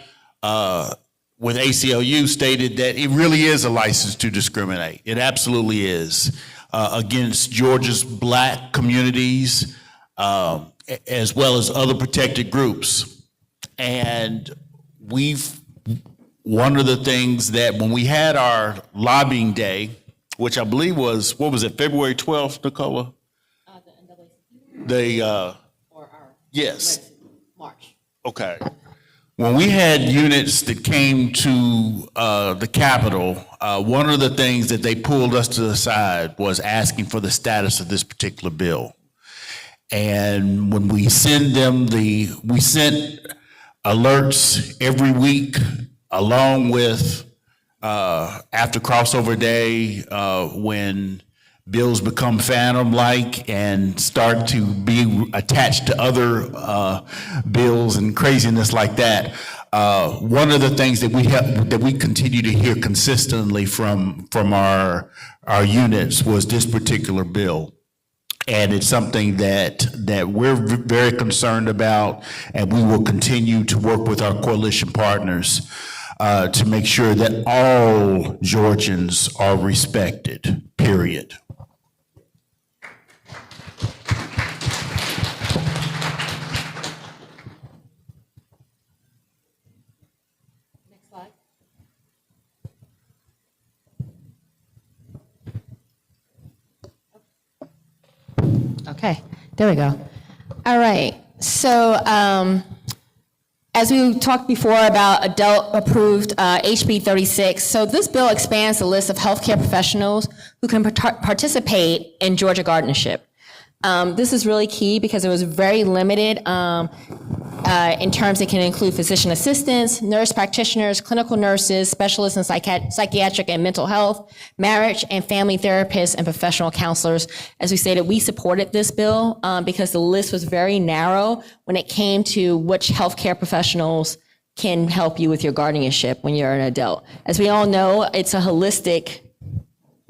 with ACLU stated, that it really is a license to discriminate. It absolutely is, against Georgia's Black communities, as well as other protected groups. And one of the things that when we had our lobbying day which I believe was, what was it, February 12th, Nichola? Yes. March. Okay. When we had units that came to the Capitol, one of the things that they pulled us to the side was asking for the status of this particular bill. And when we send them we sent alerts every week along with after crossover day when bills become phantom-like and start to be attached to other bills and craziness like that. One of the things that we continue to hear consistently from our units was this particular bill. And it's something that we're very concerned about, and we will continue to work with our coalition partners to make sure that all Georgians are respected, period. Next slide. Okay, there we go. All right, so as we talked before about adult-approved HB 36, so this bill expands the list of healthcare professionals who can participate in Georgia guardianship. This is really key because it was very limited in terms it can include physician assistants, nurse practitioners, clinical nurses, specialists in psychiatric and mental health, marriage and family therapists, and professional counselors. As we stated, we supported this bill because the list was very narrow when it came to which healthcare professionals can help you with your guardianship when you're an adult. As we all know, it's a holistic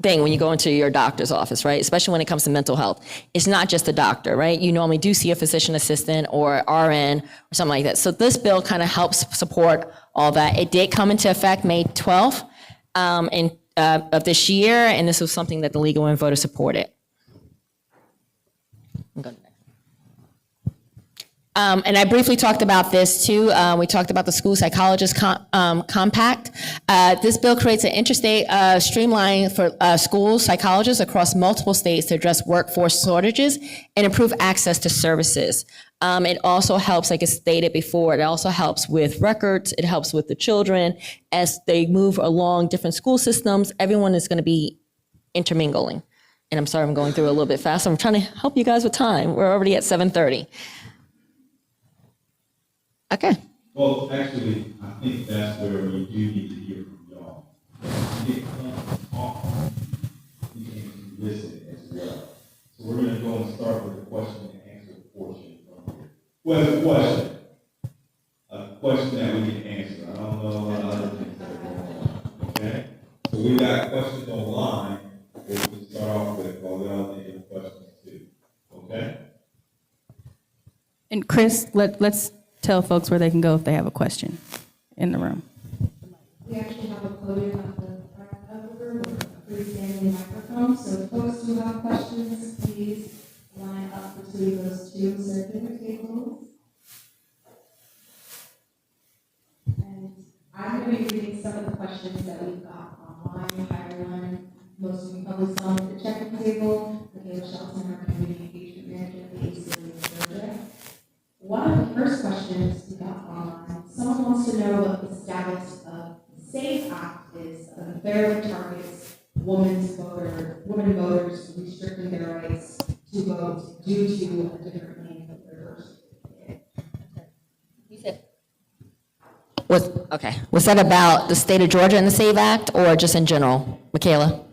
thing when you go into your doctor's office, right? Especially when it comes to mental health. It's not just a doctor, right? You normally do see a physician assistant or RN or something like that. So this bill kind of helps support all that. It did come into effect May 12th of this year, and this was something that the Legal and Voters supported. And I briefly talked about this too. We talked about the school psychologist compact. This bill creates an interstate streamline for school psychologists across multiple states to address workforce shortages and improve access to services. It also helps, like I stated before, it also helps with records. It helps with the children as they move along different school systems. Everyone is going to be intermingling. And I'm sorry I'm going through a little bit fast. I'm trying to help you guys with time. We're already at 7:30. Okay. Well, actually, I think that's where we do need to hear from y'all. You get to talk, you can listen as well. So we're going to go and start with the question and answer portion from here. Who has a question? A question that we can answer. I don't know a lot of other things that are going on. Okay? So we got questions online that we can start off with while we all think of questions too. Okay? And Chris, let's tell folks where they can go if they have a question in the room. We actually have a podium at the front of the room with a freestanding microphone, so folks who have questions, please line up between those two circular tables. And I'm going to be reading some of the questions that we've got online. Hi everyone. Most of you probably saw me at the check-in table. Nichola Shelton, our community engagement manager at the ACLU of Georgia. One of the first questions we got online, someone wants to know what the status of the SAFE Act is, a fairly targets women voters restricting their rights to vote due to a different name of their birth certificate. You said. Was that about the state of Georgia and the SAVE Act, or just in general, Michaela?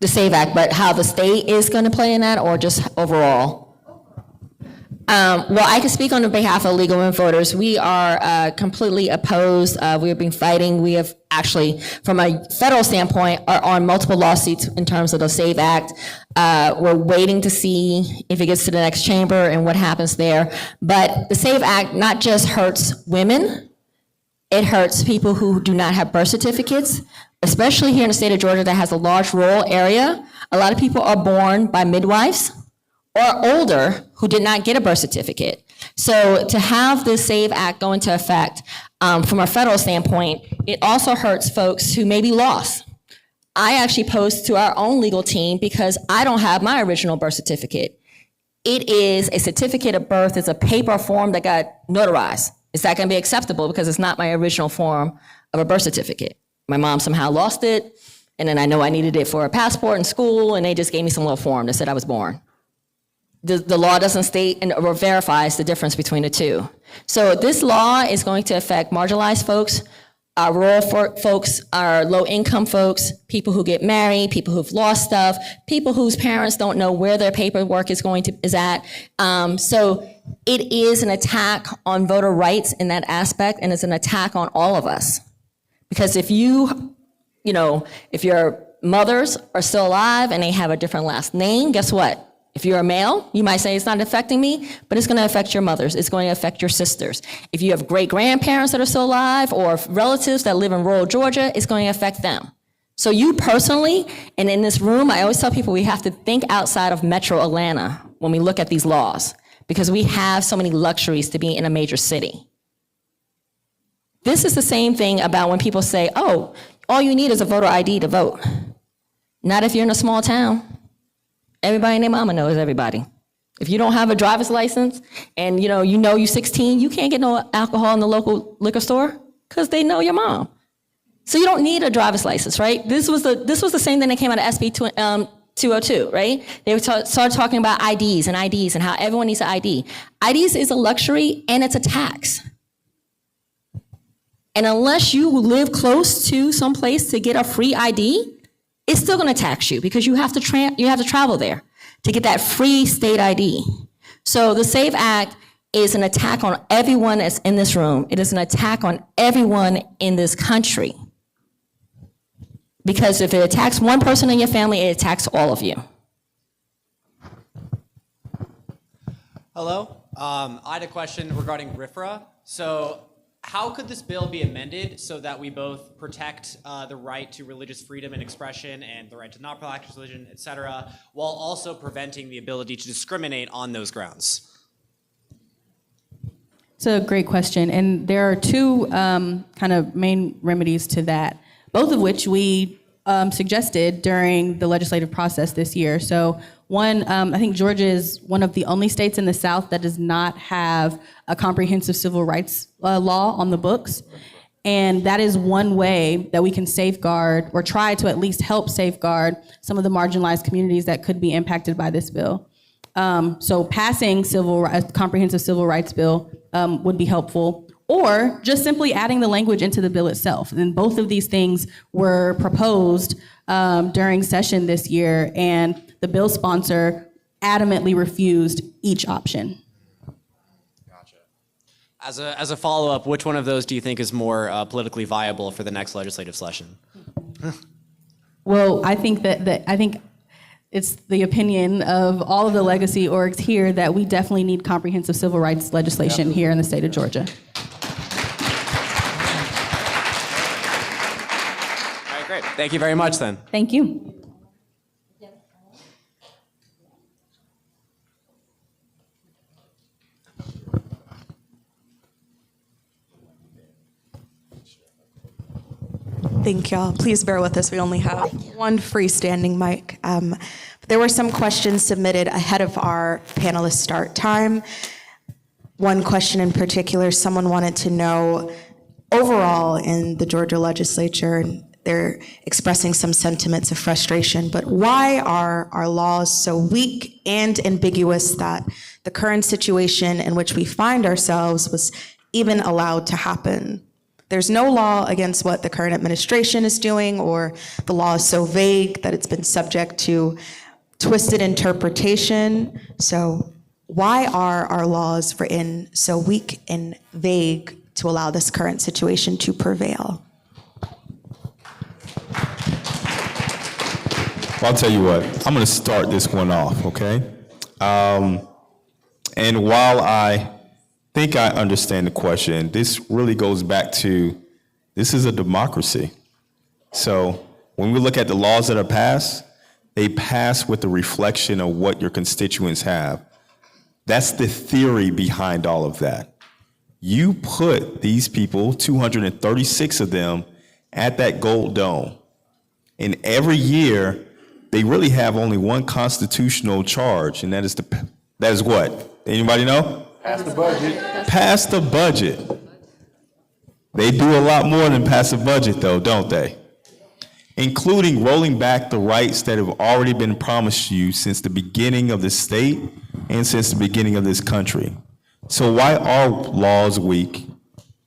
The SAVE Act, but how the state is going to play in that, or just overall? Well, I can speak on behalf of Legal and Voters. We are completely opposed. We have been fighting. We have actually, from a federal standpoint, are on multiple lawsuits in terms of the SAVE Act. We're waiting to see if it gets to the next chamber and what happens there. But the SAVE Act not just hurts women, it hurts people who do not have birth certificates, especially here in the state of Georgia that has a large rural area. A lot of people are born by midwives or older who did not get a birth certificate. So to have this SAVE Act go into effect, from a federal standpoint, it also hurts folks who may be lost. I actually posed to our own legal team because I don't have my original birth certificate. It is a certificate of birth. It's a paper form that got notarized. Is that going to be acceptable because it's not my original form of a birth certificate? My mom somehow lost it, and then I know I needed it for a passport in school, and they just gave me some little form that said I was born. The law doesn't state or verifies the difference between the two. So this law is going to affect marginalized folks, our rural folks, our low-income folks, people who get married, people who've lost stuff, people whose parents don't know where their paperwork is at. So it is an attack on voter rights in that aspect, and it's an attack on all of us. Because if if your mothers are still alive and they have a different last name, guess what? If you're a male, you might say it's not affecting me, but it's going to affect your mothers. It's going to affect your sisters. If you have great-grandparents that are still alive or relatives that live in rural Georgia, it's going to affect them. So you personally, and in this room, I always tell people we have to think outside of Metro Atlanta when we look at these laws, because we have so many luxuries to be in a major city. This is the same thing about when people say, oh, all you need is a voter ID to vote. Not if you're in a small town. Everybody and their mama knows everybody. If you don't have a driver's license and you're 16, you can't get no alcohol in the local liquor store because they know your mom. So you don't need a driver's license, right? This was the same thing that came out of SB 202, right? They started talking about IDs and how everyone needs an ID. IDs is a luxury and it's a tax. And unless you live close to some place to get a free ID, it's still going to tax you because you have to travel there to get that free state ID. So the SAVE Act is an attack on everyone that's in this room. It is an attack on everyone in this country. Because if it attacks one person in your family, it attacks all of you. Hello. I had a question regarding RFRA. So how could this bill be amended so that we both protect the right to religious freedom and expression and the right to not practice religion, et cetera, while also preventing the ability to discriminate on those grounds? It's a great question, and there are two kind of main remedies to that, both of which we suggested during the legislative process this year. So one, I think Georgia is one of the only states in the South that does not have a comprehensive civil rights law on the books. And that is one way that we can safeguard or try to at least help safeguard some of the marginalized communities that could be impacted by this bill. So passing a comprehensive civil rights bill would be helpful, or just simply adding the language into the bill itself. And both of these things were proposed during session this year, and the bill sponsor adamantly refused each option. Gotcha. As a follow-up, which one of those do you think is more politically viable for the next legislative session? Well, I think I think it's the opinion of all of the legacy orgs here that we definitely need comprehensive civil rights legislation here in the state of Georgia. All right, great. Thank you very much then. Thank you. Thank y'all. Please bear with us. We only have one freestanding mic. There were some questions submitted ahead of our panelist start time. One question in particular, someone wanted to know, overall in the Georgia legislature, and they're expressing some sentiments of frustration, but why are our laws so weak and ambiguous that the current situation in which we find ourselves was even allowed to happen? There's no law against what the current administration is doing, or the law is so vague that it's been subject to twisted interpretation. So why are our laws written so weak and vague to allow this current situation to prevail? Well, I'll tell you what, I'm going to start this one off, okay? And while I think I understand the question, this really goes back to, this is a democracy. So when we look at the laws that are passed, they pass with the reflection of what your constituents have. That's the theory behind all of that. You put these people, 236 of them, at that gold dome. And every year, they really have only one constitutional charge, and that is what? Anybody know? Pass the budget. Pass the budget. They do a lot more than pass a budget, though, don't they? Including rolling back the rights that have already been promised you since the beginning of the state and since the beginning of this country. So why are laws weak?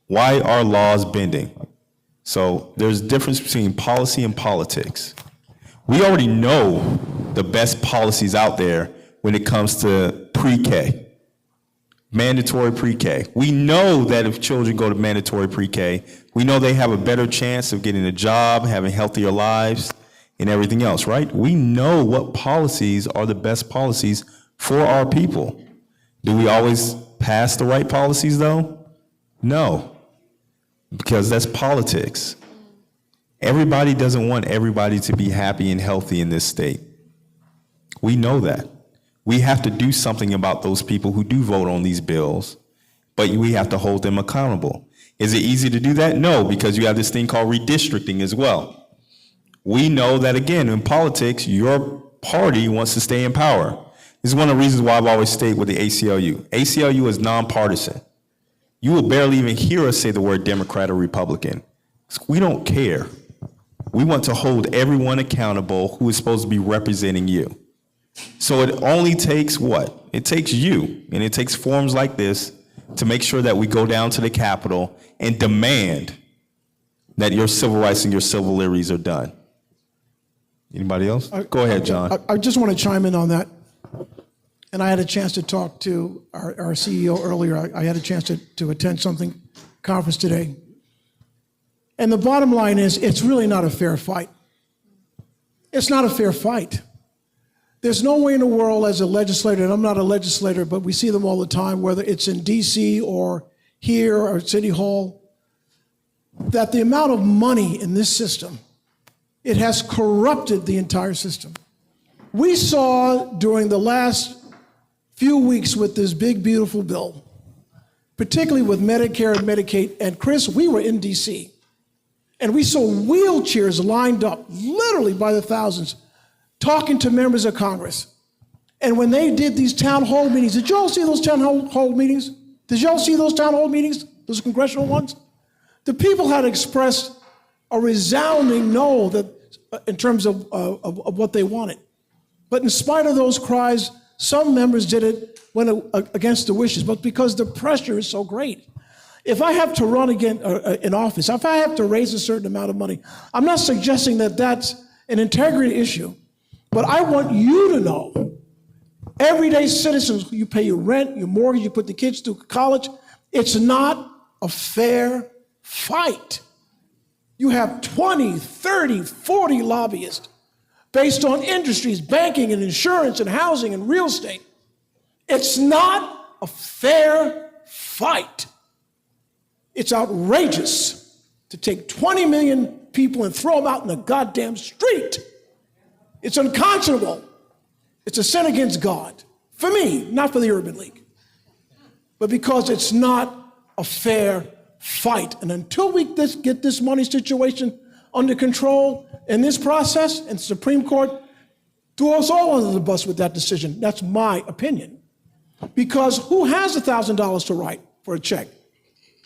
Why are laws bending? So there's a difference between policy and politics. We already know the best policies out there when it comes to pre-K, mandatory pre-K. We know that if children go to mandatory pre-K, we know they have a better chance of getting a job, having healthier lives, and everything else, right? We know what policies are the best policies for our people. Do we always pass the right policies, though? No, because that's politics. Everybody doesn't want everybody to be happy and healthy in this state. We know that. We have to do something about those people who do vote on these bills, but we have to hold them accountable. Is it easy to do that? No, because you have this thing called redistricting as well. We know that, again, in politics, your party wants to stay in power. This is one of the reasons why I've always stayed with the ACLU. ACLU is nonpartisan. You will barely even hear us say the word Democrat or Republican. We don't care. We want to hold everyone accountable who is supposed to be representing you. So it only takes what? It takes you, and it takes forums like this to make sure that we go down to the Capitol and demand that your civil rights and your civil liberties are done. Anybody else? Go ahead, John. I just want to chime in on that. And I had a chance to talk to our CEO earlier. I had a chance to attend something, conference today. And the bottom line is, it's really not a fair fight. It's not a fair fight. There's no way in the world as a legislator, and I'm not a legislator, but we see them all the time, whether it's in DC or here or City Hall, that the amount of money in this system, it has corrupted the entire system. We saw during the last few weeks with this big, beautiful bill, particularly with Medicare and Medicaid, and Chris, we were in DC. And we saw wheelchairs lined up, literally by the thousands, talking to members of Congress. And when they did these town hall meetings, did you all see those town hall meetings? Did you all see those town hall meetings, those congressional ones? The people had expressed a resounding no that, in terms of what they wanted. But in spite of those cries, some members went against the wishes, but because the pressure is so great. If I have to run again in office, if I have to raise a certain amount of money, I'm not suggesting that that's an integrity issue, but I want you to know, everyday citizens, you pay your rent, your mortgage, you put the kids through college, it's not a fair fight. You have 20, 30, 40 lobbyists based on industries, banking and insurance and housing and real estate. It's not a fair fight. It's outrageous to take 20 million people and throw them out in the goddamn street. It's unconscionable. It's a sin against God. For me, not for the Urban League. But because it's not a fair fight. And until we get this money situation under control in this process, and the Supreme Court threw us all under the bus with that decision. That's my opinion. Because who has $1,000 to write for a check?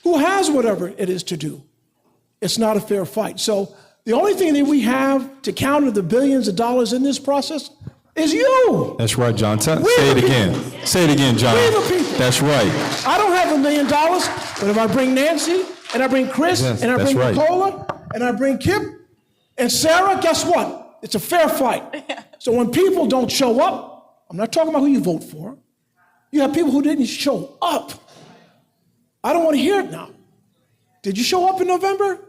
Who has whatever it is to do? It's not a fair fight. So the only thing that we have to counter the billions of dollars in this process is you. That's right, John. Say it again. Say it again, John. We the people. That's right. I don't have $1 million, but if I bring Nancy, and I bring Chris, Yes, and I that's bring right. Nichola, and I bring Kip, and Sarah, guess what? It's a fair fight. So when people don't show up, I'm not talking about who you vote for. You have people who didn't show up. I don't want to hear it now. Did you show up in November?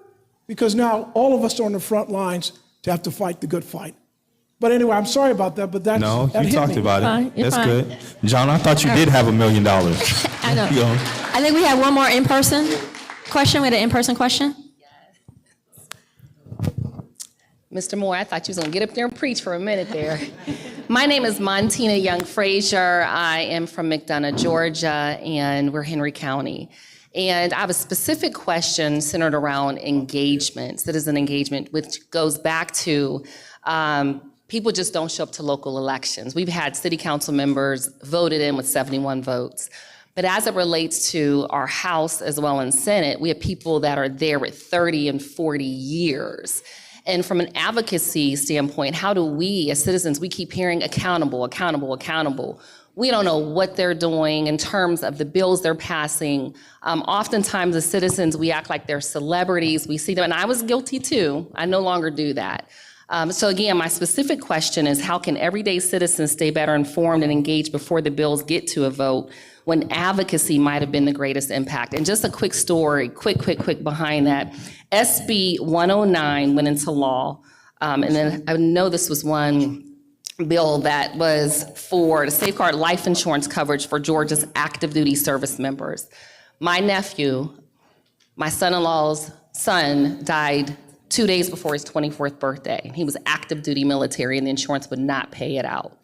Because now all of us are on the front lines to have to fight the good fight. But anyway, I'm sorry about that, but that No, hit you talked me. about Fine, it. you're That's fine. good. John, I thought you did have $1 million. I know. You know. I think we have one more in-person question. We had an in-person question. Mr. Moore, I thought you was gonna get up there and preach for a minute there. My name is Montina Young Frazier. I am from McDonough, Georgia, and we're Henry County. And I have a specific question centered around engagement, citizen engagement, which goes back to people just don't show up to local elections. We've had city council members voted in with 71 votes. But as it relates to our House as well as Senate, we have people that are there with 30 and 40 years. And from an advocacy standpoint, how do we as citizens, we keep hearing accountable, accountable, accountable. We don't know what they're doing in terms of the bills they're passing. Oftentimes as citizens, we act like they're celebrities. We see them, and I was guilty too. I no longer do that. So again, my specific question is, how can everyday citizens stay better informed and engaged before the bills get to a vote when advocacy might have been the greatest impact? And just a quick story, quick behind that. SB 109 went into law, and then I know this was one bill that was for to safeguard life insurance coverage for Georgia's active duty service members. My nephew, my son-in-law's son, died 2 days before his 24th birthday. He was active duty military and the insurance would not pay it out.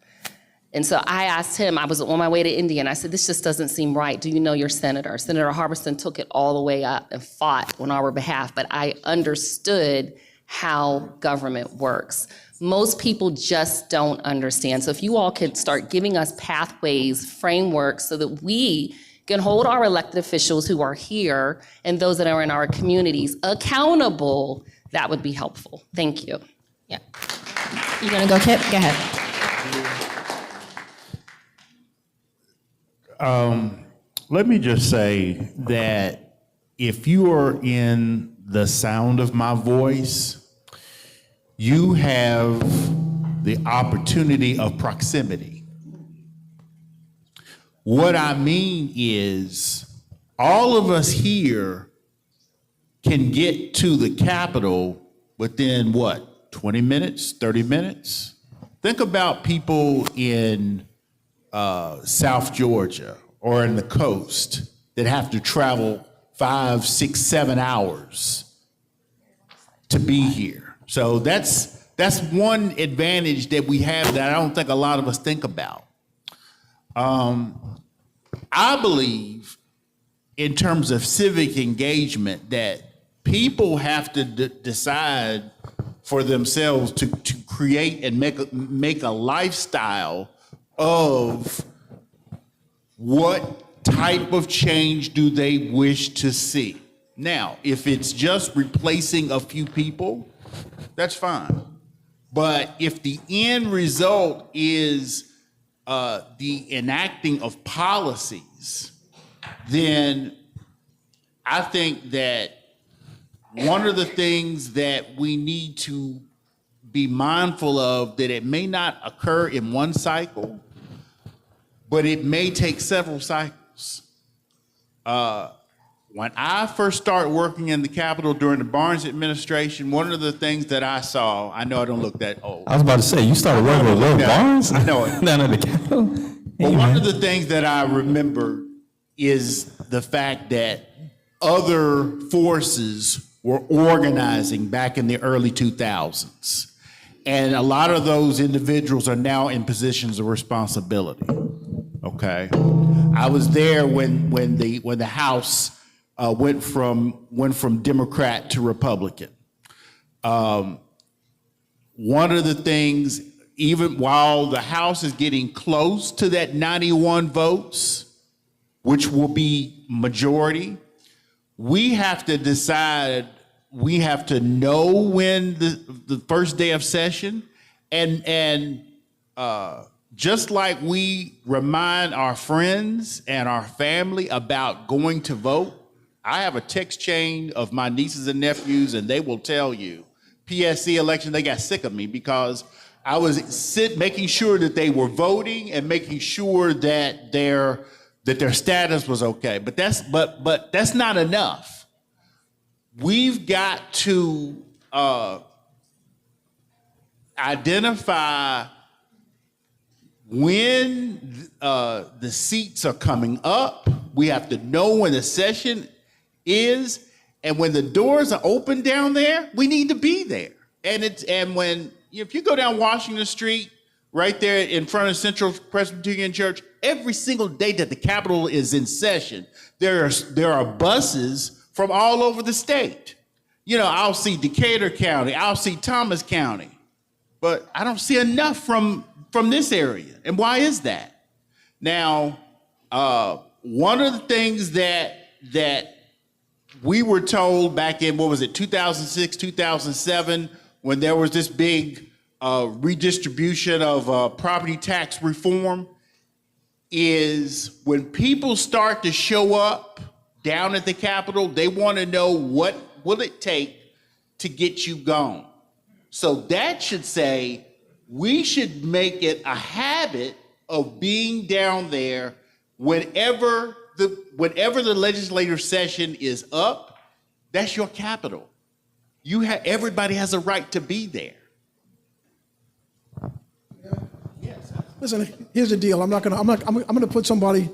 And so I asked him, I was on my way to India, and I said, this just doesn't seem right. Do you know your senator? Senator Harbison took it all the way up and fought on our behalf, but I understood how government works. Most people just don't understand. So if you all could start giving us pathways, frameworks, so that we can hold our elected officials who are here and those that are in our communities accountable, that would be helpful. Thank you. Yeah. You gonna go, Kip? Go ahead. Let me just say that if you are in the sound of my voice, you have the opportunity of proximity. What I mean is, all of us here can get to the Capitol within what, 20 minutes, 30 minutes? Think about people in South Georgia or in the coast that have to travel 5, 6, 7 hours to be here. So that's one advantage that we have that I don't think a lot of us think about. I believe in terms of civic engagement that people have to decide for themselves to create and make a lifestyle of what type of change do they wish to see. Now, if it's just replacing a few people, that's fine. But if the end result is the enacting of policies, then I think that one of the things that we need to be mindful of, that it may not occur in one cycle, but it may take several cycles. When I first started working in the Capitol during the Barnes administration, one of the things that I saw, I know I don't look that old. I was about to say, you started working with Will Barnes? I know it. Down at the Capitol? But one of the things that I remember is the fact that other forces were organizing back in the early 2000s. And a lot of those individuals are now in positions of responsibility, okay? I was there when the House went from Democrat to Republican. One of the things, even while the House is getting close to that 91 votes, which will be majority, we have to decide, we have to know when the first day of session, and just like we remind our friends and our family about going to vote, I have a text chain of my nieces and nephews, and they will tell you, PSC election, they got sick of me because I was making sure that they were voting and making sure that their status was okay. But that's not enough. We've got to identify when the seats are coming up. We have to know when the session is, and when the doors are open down there, we need to be there. And when, if you go down Washington Street, right there in front of Central Presbyterian Church, every single day that the Capitol is in session, there are buses from all over the state. You know, I'll see Decatur County, I'll see Thomas County, but I don't see enough from this area. And why is that? Now, one of the things that we were told back in, 2006, 2007, when there was this big redistribution of property tax reform, is when people start to show up down at the Capitol, they want to know what will it take to get you gone. So that should say we should make it a habit of being down there whenever the legislative session is up. That's your Capitol. Everybody has a right to be there. Listen, here's the deal. I'm gonna put somebody,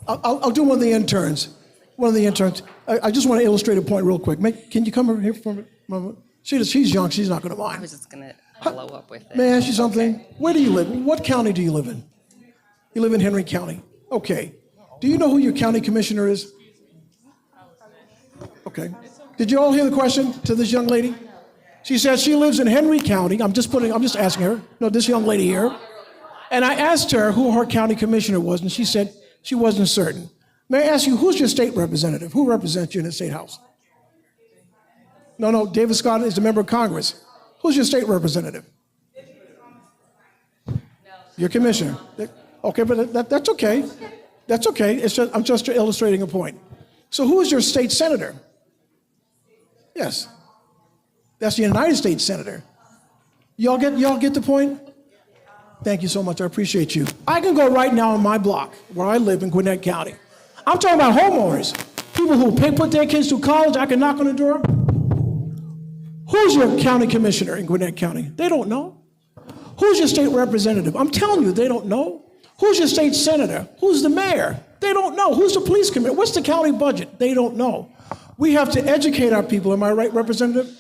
I'll do one of the interns. I just want to illustrate a point real quick. Can you come over here for a moment? She's young, she's not gonna I mind. was just gonna follow up with it. May I ask you something? Where do you live? What county do you live in? You live in Henry County. Okay. Do you know who your county commissioner is? Okay. Did you all hear the question to this young lady? She said she lives in Henry County. I'm just asking her. No, this young lady here. And I asked her who her county commissioner was, and she said she wasn't certain. May I ask you, who's your state representative? Who represents you in the state house? No, David Scott is a member of Congress. Who's your state representative? Your commissioner. Okay, but that's okay. That's okay. I'm just illustrating a point. So who is your state senator? Yes. That's the United States senator. Y'all get the point? Thank you so much. I appreciate you. I can go right now on my block where I live in Gwinnett County. I'm talking about homeowners, people who put their kids through college. I can knock on the door. Who's your county commissioner in Gwinnett County? They don't know. Who's your state representative? I'm telling you, they don't know. Who's your state senator? Who's the mayor? They don't know. Who's the police commissioner? What's the county budget? They don't know. We have to educate our people. Am I right, Representative?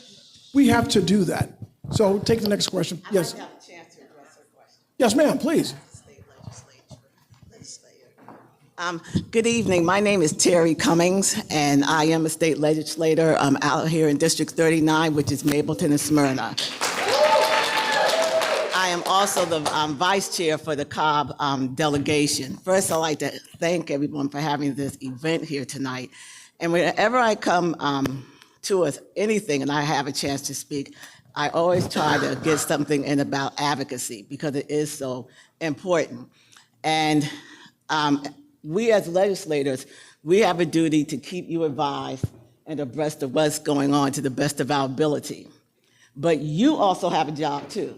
We have to do that. So take the next question. Yes. Yes, ma'am, please. State Legislature. Good evening. My name is Terry Cummings, and I am a state legislator out here in District 39, which is Mableton and Smyrna. I am also the vice chair for the Cobb delegation. First, I'd like to thank everyone for having this event here tonight. And whenever I come to anything and I have a chance to speak, I always try to get something in about advocacy because it is so important. And we as legislators, we have a duty to keep you advised and abreast of what's going on to the best of our ability. But you also have a job too.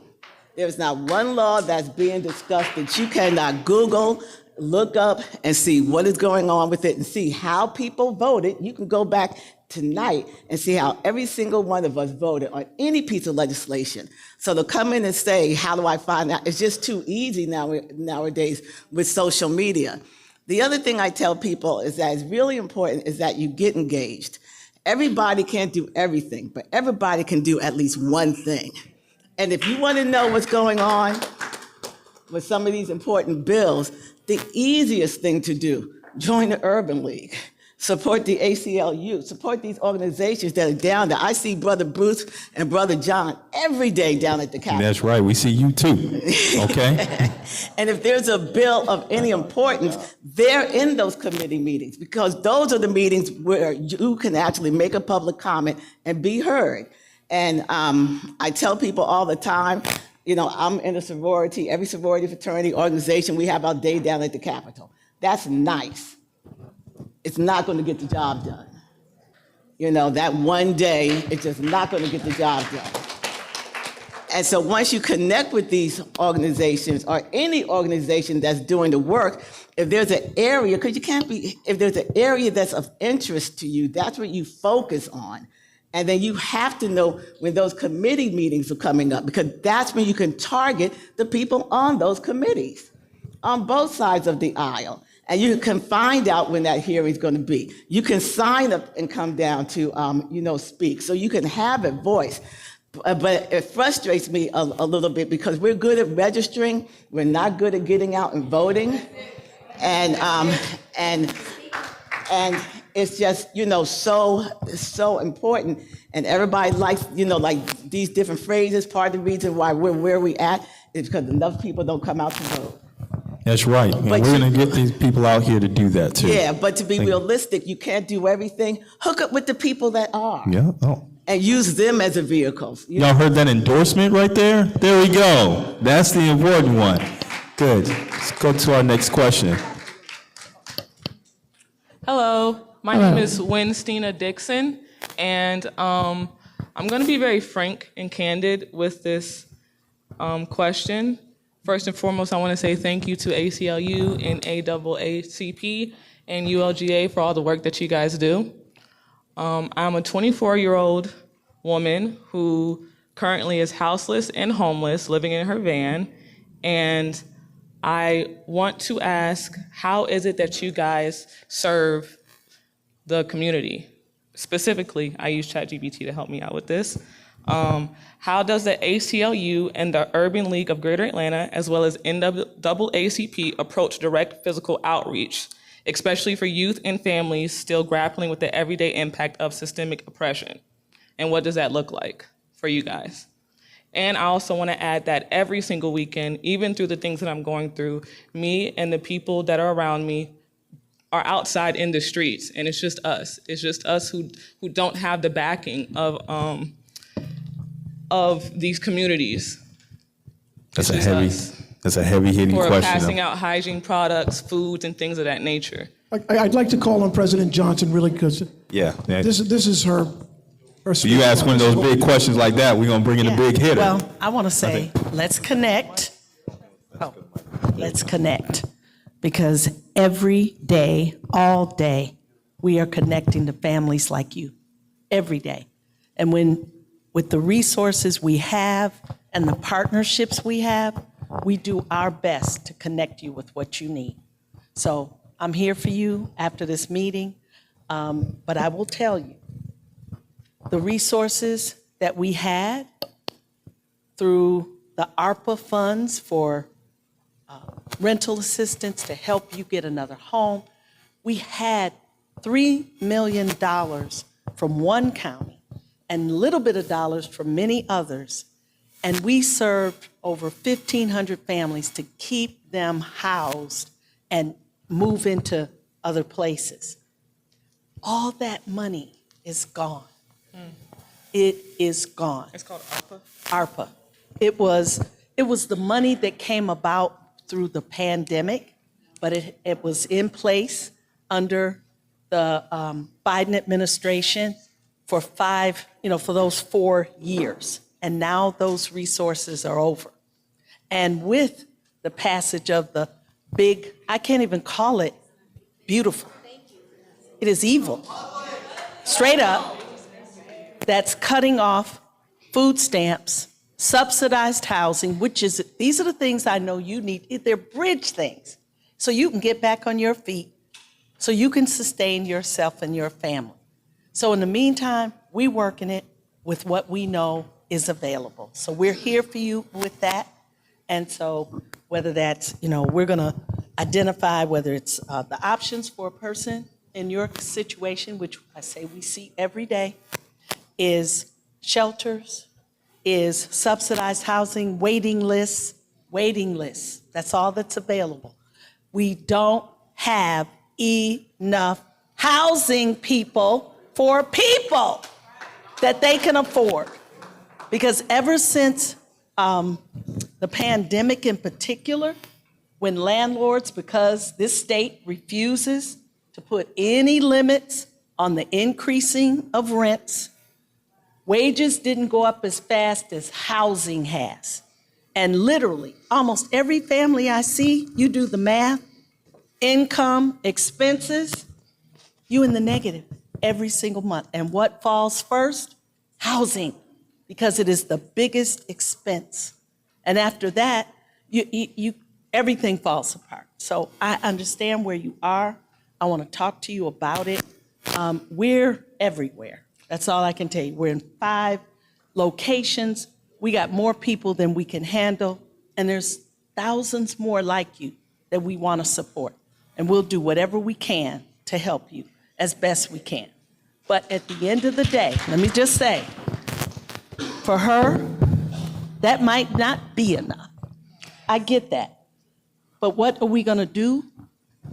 There's not one law that's being discussed that you cannot Google, look up, and see what is going on with it and see how people voted. You can go back tonight and see how every single one of us voted on any piece of legislation. So to come in and say, how do I find out? It's just too easy nowadays with social media. The other thing I tell people is that it's really important is that you get engaged. Everybody can't do everything, but everybody can do at least one thing. And if you want to know what's going on with some of these important bills, the easiest thing to do, join the Urban League. Support the ACLU, support these organizations that are down there. I see Brother Bruce and Brother John every day down at the Capitol. That's right, we see you too, okay? And if there's a bill of any importance, they're in those committee meetings because those are the meetings where you can actually make a public comment and be heard. And I tell people all the time, you know, I'm in a sorority, every sorority fraternity organization, we have our day down at the Capitol. That's nice. It's not going to get the job done. You know, that one day, it's just not going to get the job done. And so once you connect with these organizations or any organization that's doing the work, if there's an area, because you can't be, if there's an area that's of interest to you, that's what you focus on. And then you have to know when those committee meetings are coming up, because that's when you can target the people on those committees on both sides of the aisle. And you can find out when that hearing is going to be. You can sign up and come down to, speak. So you can have a voice. But it frustrates me a little bit because we're good at registering, we're not good at getting out and voting. And it's just, so important. And everybody likes, like these different phrases. Part of the reason why we're where we at is because enough people don't come out to vote. That's right. And we're going to get these people out here to do that too. Yeah, but to be realistic, you can't do everything. Hook up with the people that are. Yeah. Oh. And use them as a vehicle. Y'all heard that endorsement right there? There we go. That's the important one. Good. Let's go to our next question. Hello, my name is Winstina Dixon, and I'm going to be very frank and candid with this question. First and foremost, I want to say thank you to ACLU and NAACP and ULGA for all the work that you guys do. I'm a 24-year-old woman who currently is houseless and homeless, living in her van, and I want to ask, how is it that you guys serve the community? Specifically, I use ChatGPT to help me out with this. How does the ACLU and the Urban League of Greater Atlanta, as well as NAACP, approach direct physical outreach, especially for youth and families still grappling with the everyday impact of systemic oppression? And what does that look like for you guys? And I also want to add that every single weekend, even through the things that I'm going through, me and the people that are around me are outside in the streets, and it's just us. It's just us who don't have the backing of these communities. That's a heavy hitting Who are question. passing out hygiene products, foods, and things of that nature. I'd like to call on President Johnson really because Yeah. this is her So you ask one of those big questions like that, we're going to bring in a big hitter. Well, I want to say, let's connect. Let's connect. Because every day, all day, we are connecting to families like you. Every day. And with the resources we have and the partnerships we have, we do our best to connect you with what you need. So I'm here for you after this meeting, but I will tell you, the resources that we had through the ARPA funds for rental assistance to help you get another home, we had $3 million from one county and a little bit of dollars from many others, and we served over 1,500 families to keep them housed and move into other places. All that money is gone. It is gone. It's called ARPA? ARPA. It was the money that came about through the pandemic, but it was in place under the Biden administration for those 4 years. And now those resources are over. And with the passage of the big, I can't even call it beautiful. It is evil. Straight up. That's cutting off food stamps, subsidized housing, these are the things I know you need. They're bridge things, so you can get back on your feet, so you can sustain yourself and your family. So in the meantime, we working it with what we know is available. So we're here for you with that. And so whether that's, we're gonna identify whether it's the options for a person in your situation, which I say we see every day, is shelters, is subsidized housing, waiting lists. That's all that's available. We don't have enough housing, people, for people that they can afford. Because ever since the pandemic in particular, when landlords, because this state refuses to put any limits on the increasing of rents, wages didn't go up as fast as housing has. And literally, almost every family I see, you do the math, income, expenses, you in the negative every single month. And what falls first? Housing, because it is the biggest expense. And after that, everything falls apart. So I understand where you are. I want to talk to you about it. We're everywhere. That's all I can tell you. We're in 5 locations. We got more people than we can handle, and there's thousands more like you that we want to support. And we'll do whatever we can to help you as best we can. But at the end of the day, let me just say, for her, that might not be enough. I get that. But what are we going to do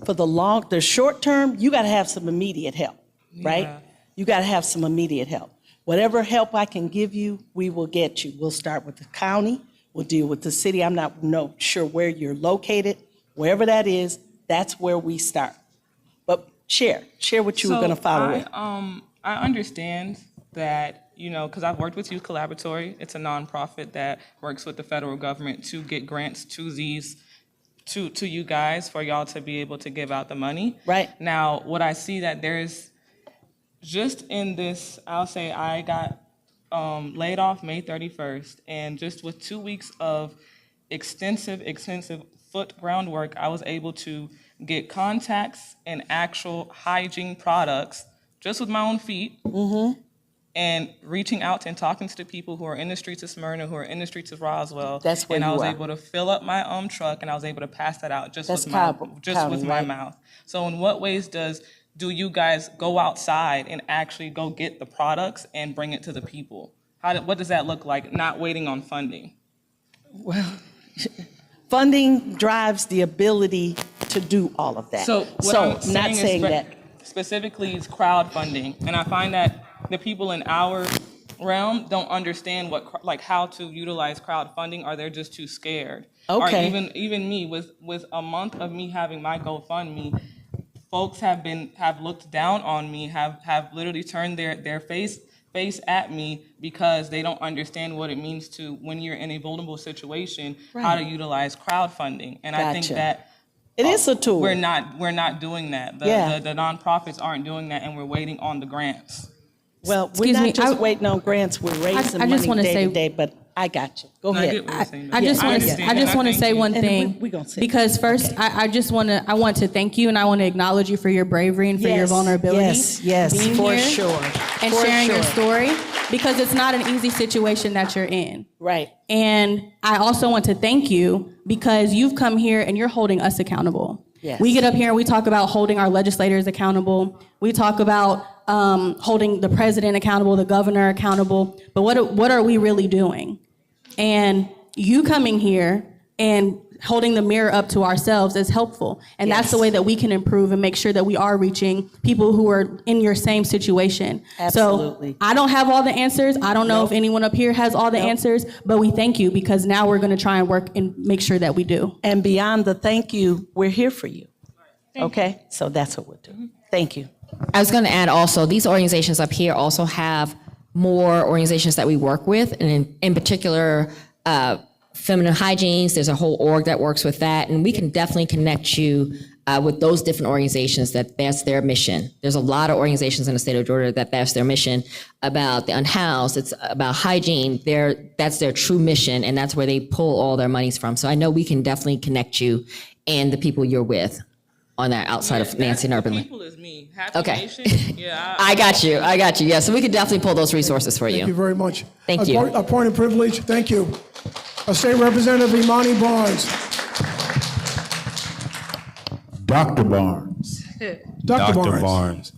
for the short term? You got to have some immediate help, right? Yeah. You got to have some immediate help. Whatever help I can give you, we will get you. We'll start with the county. We'll deal with the city. I'm not sure where you're located. Wherever that is, that's where we start. But share what you were going to follow with. I understand that, because I've worked with Youth Collaboratory. It's a nonprofit that works with the federal government to get grants to you guys for y'all to be able to give out the money. Right. Now, what I see that there's just in this, I'll say I got laid off May 31st, and just with 2 weeks of extensive foot groundwork, I was able to get contacts and actual hygiene products just with my own feet, and reaching out and talking to the people who are in the streets of Smyrna, who are in the streets of Roswell. That's where and I you was are. able to fill up my truck, and I was able to pass that out just That's with my County, right? mouth. So in what ways do you guys go outside and actually go get the products and bring it to the people? What does that look like, not waiting on funding? Well, funding drives the ability to do all of that. So what I'm not saying that. Specifically is crowdfunding, and I find that the people in our realm don't understand how to utilize crowdfunding, or they're just too scared. Okay. Or even me, with a month of me having my GoFundMe, folks have looked down on me, have literally turned their face at me because they don't understand what it means to, when you're in a vulnerable situation, how to utilize crowdfunding. And I think Gotcha. that It is a tool. we're not doing that. The nonprofits aren't doing that, and we're waiting on the grants. Well, we're Excuse not me, just waiting on grants, we're raising I just money wanna day say- to day, but I got you. Go No, I ahead. get what you're saying. I just want to. understand, I just and want to thank say you. one And thing. we gonna say because first, I just want to. I want to thank you, and I want to acknowledge you for your bravery and for your Yes, vulnerability. yes, being for here sure, and for sharing your sure. story, because it's not an easy situation that you're in. Right. And I also want to thank you because you've come here and you're holding us accountable. Yes. We get up here and we talk about holding our legislators accountable. We talk about holding the president accountable, the governor accountable. But what are we really doing? And you coming here and holding the mirror up to ourselves is helpful. And that's the way that we can improve and make sure that we are reaching people who are in your same situation. Absolutely. So I don't have all the answers. I don't know if anyone up here has all the answers, but we thank you because now we're going to try and work and make sure that we do. And beyond the thank you, we're here for you. Okay? So that's what we'll do. Thank you. I was going to add also, these organizations up here also have more organizations that we work with, and in particular, feminine hygienes. There's a whole org that works with that, and we can definitely connect you with those different organizations that's their mission. There's a lot of organizations in the state of Georgia that's their mission about the unhoused. It's about hygiene. That's their true mission, and that's where they pull all their monies from. So I know we can definitely connect you and the people you're with on that outside of Nancy and Urban League. People is me. Happy Okay. Nation. Yeah. I got you. Yeah, so we could definitely pull those resources for Thank you very much. Thank you. A point of privilege, thank you. State Representative Imani Barnes. Dr. Barnes. Dr. Barnes.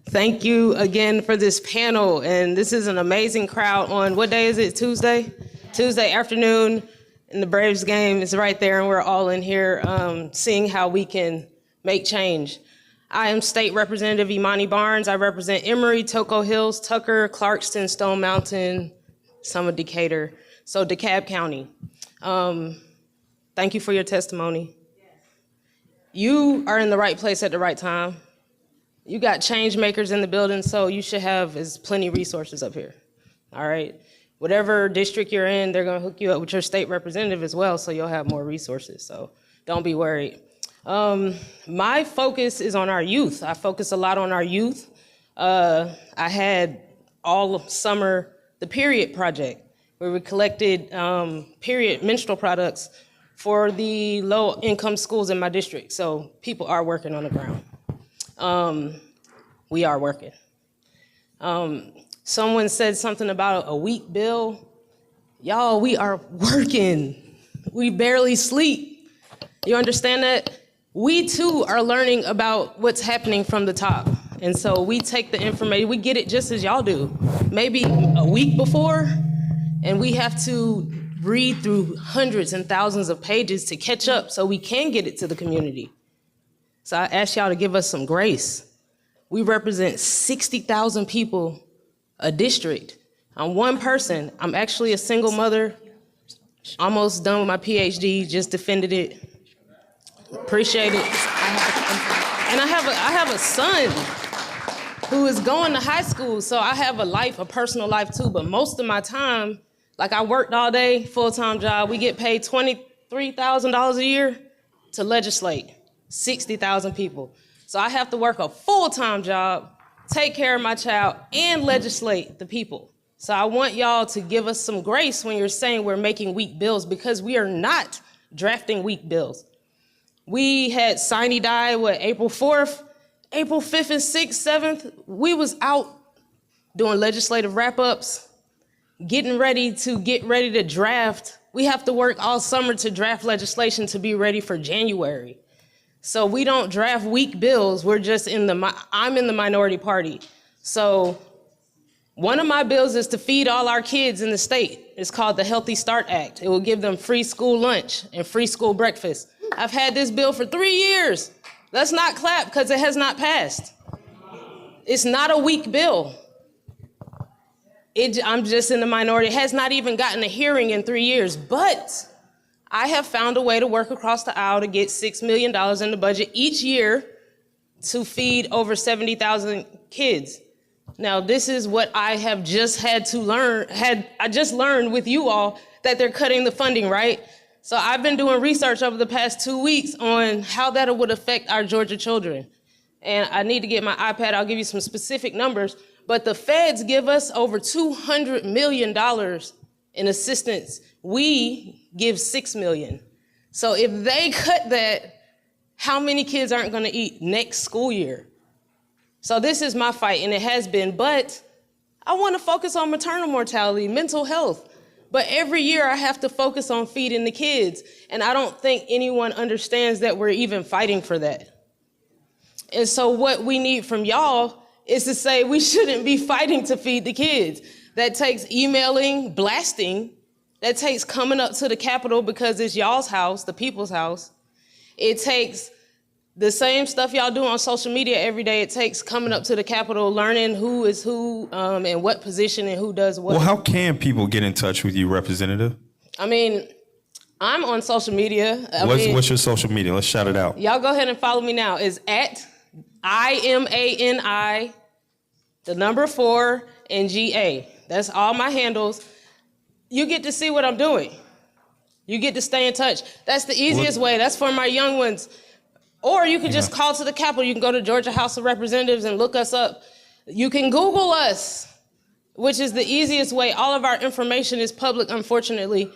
Thank you again for this panel, and this is an amazing crowd on, what day is it, Tuesday? Tuesday afternoon, and the Braves game is right there, and we're all in here seeing how we can make change. I am State Representative Imani Barnes. I represent Emory, Toco Hills, Tucker, Clarkston, Stone Mountain, some of Decatur, so DeKalb County. Thank you for your testimony. You are in the right place at the right time. You got change makers in the building, so you should have plenty of resources up here, all right? Whatever district you're in, they're gonna hook you up with your state representative as well, so you'll have more resources, so don't be worried. My focus is on our youth. I focus a lot on our youth. I had all summer the Period Project, where we collected period menstrual products for the low-income schools in my district, so people are working on the ground. We are working. Someone said something about a weak bill. Y'all, we are working. We barely sleep. You understand that? We too are learning about what's happening from the top. And so we take the information, we get it just as y'all do. Maybe a week before, and we have to read through hundreds and thousands of pages to catch up so we can get it to the community. So I ask y'all to give us some grace. We represent 60,000 people a district. I'm one person. I'm actually a single mother, almost done with my PhD, just defended it. Appreciate it. And I have a son who is going to high school, so I have a life, a personal life too, but most of my time, like I worked all day, full-time job, we get paid $23,000 a year to legislate, 60,000 people. So I have to work a full-time job, take care of my child, and legislate the people. So I want y'all to give us some grace when you're saying we're making weak bills, because we are not drafting weak bills. We had Sine die, April 4th, April 5th and 6th, 7th, we was out doing legislative wrap-ups, getting ready to draft. We have to work all summer to draft legislation to be ready for January. So we don't draft weak bills. We're just I'm in the minority party. So one of my bills is to feed all our kids in the state. It's called the Healthy Start Act. It will give them free school lunch and free school breakfast. I've had this bill for 3 years. Let's not clap because it has not passed. It's not a weak bill. I'm just in the minority. It has not even gotten a hearing in 3 years, but I have found a way to work across the aisle to get $6 million in the budget each year to feed over 70,000 kids. Now, this is what I have just had to learn. I just learned with you all that they're cutting the funding, right? So I've been doing research over the past 2 weeks on how that would affect our Georgia children. And I need to get my iPad. I'll give you some specific numbers. But the feds give us over $200 million in assistance. We give $6 million. So if they cut that, how many kids aren't going to eat next school year? So this is my fight, and it has been. But I want to focus on maternal mortality, mental health. But every year I have to focus on feeding the kids. And I don't think anyone understands that we're even fighting for that. And so what we need from y'all is to say we shouldn't be fighting to feed the kids. That takes emailing, blasting. That takes coming up to the Capitol because it's y'all's house, the people's house. It takes the same stuff y'all do on social media every day. It takes coming up to the Capitol, learning who is who and what position and who does what. Well, how can people get in touch with you, Representative? I mean, I'm on social media. What's your social media? Let's shout it out. Y'all go ahead and follow me now. It's at IMANI, the number 4, and GA. That's all my handles. You get to see what I'm doing. You get to stay in touch. That's the easiest way. That's for my young ones. Or you can just call to the Capitol. You can go to Georgia House of Representatives and look us up. You can Google us, which is the easiest way. All of our information is public, unfortunately.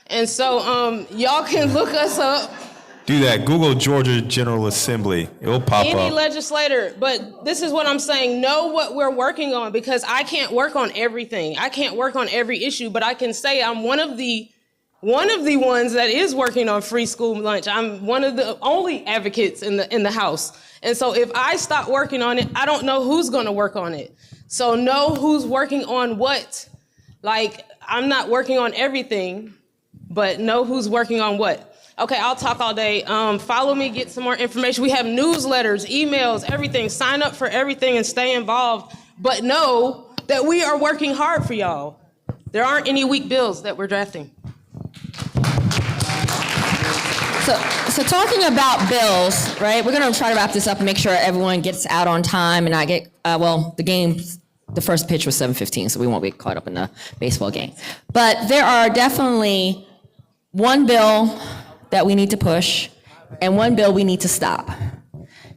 And so y'all can look us up. Do that. Google Georgia General Assembly. It'll pop up. Any legislator. But this is what I'm saying. Know what we're working on, because I can't work on everything. I can't work on every issue, but I can say I'm one of the ones that is working on free school lunch. I'm one of the only advocates in the House. And so if I stop working on it, I don't know who's going to work on it. So know who's working on what. Like, I'm not working on everything, but know who's working on what. Okay, I'll talk all day. Follow me, get some more information. We have newsletters, emails, everything. Sign up for everything and stay involved. But know that we are working hard for y'all. There aren't any weak bills that we're drafting. So talking about bills, right? We're going to try to wrap this up and make sure everyone gets out on time and not get, the first pitch was 7:15, so we won't be caught up in the baseball game. But there are definitely one bill that we need to push and one bill we need to stop.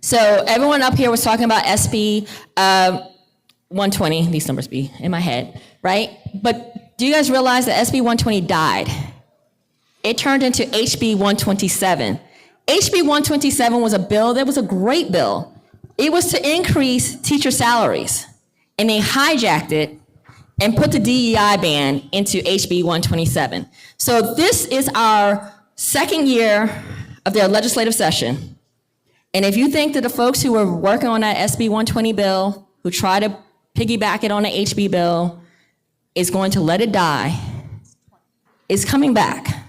So everyone up here was talking about SB 120, these numbers be in my head, right? But do you guys realize that SB 120 died? It turned into HB 127. HB 127 was a bill that was a great bill. It was to increase teacher salaries, and they hijacked it and put the DEI ban into HB 127. So this is our second year of their legislative session. And if you think that the folks who were working on that SB 120 bill, who try to piggyback it on the HB bill, is going to let it die, it's coming back.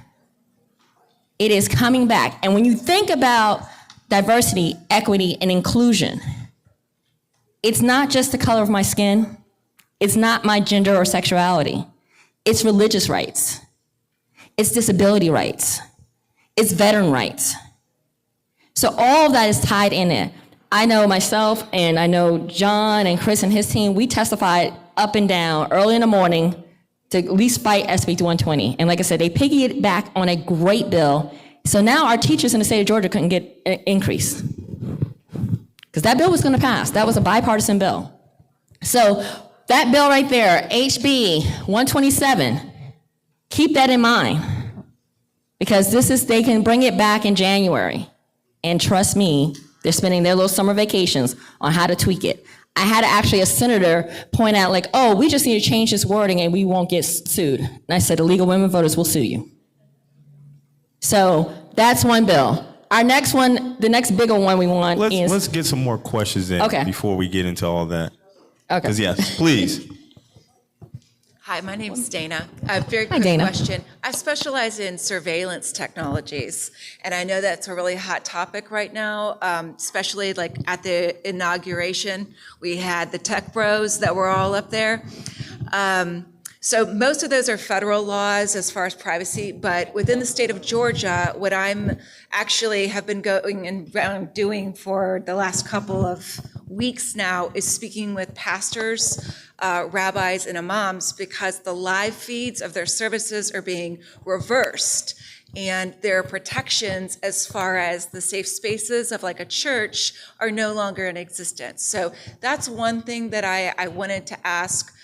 It is coming back. And when you think about diversity, equity, and inclusion, it's not just the color of my skin. It's not my gender or sexuality. It's religious rights. It's disability rights. It's veteran rights. So all of that is tied in it. I know myself, and I know John and Chris and his team, we testified up and down early in the morning to at least fight SB 120. And like I said, they piggybacked back on a great bill. So now our teachers in the state of Georgia couldn't get an increase, because that bill was going to pass. That was a bipartisan bill. So that bill right there, HB 127, keep that in mind, because they can bring it back in January. And trust me, they're spending their little summer vacations on how to tweak it. I had actually a senator point out, like, oh, we just need to change this wording and we won't get sued. And I said, illegal women voters will sue you. So that's one bill. Our next one, the next bigger one we want is... Let's get some more questions in before we get into all that. Okay. Because yes, please. Hi, my name is Dana. A very quick question. I specialize in surveillance technologies, and I know that's a really hot topic right now, especially like at the inauguration. We had the tech bros that were all up there. So most of those are federal laws as far as privacy, but within the state of Georgia, what I'm actually have been going and around doing for the last couple of weeks now is speaking with pastors, rabbis, and imams, because the live feeds of their services are being reversed. And their protections as far as the safe spaces of like a church are no longer in existence. So that's one thing that I wanted to ask.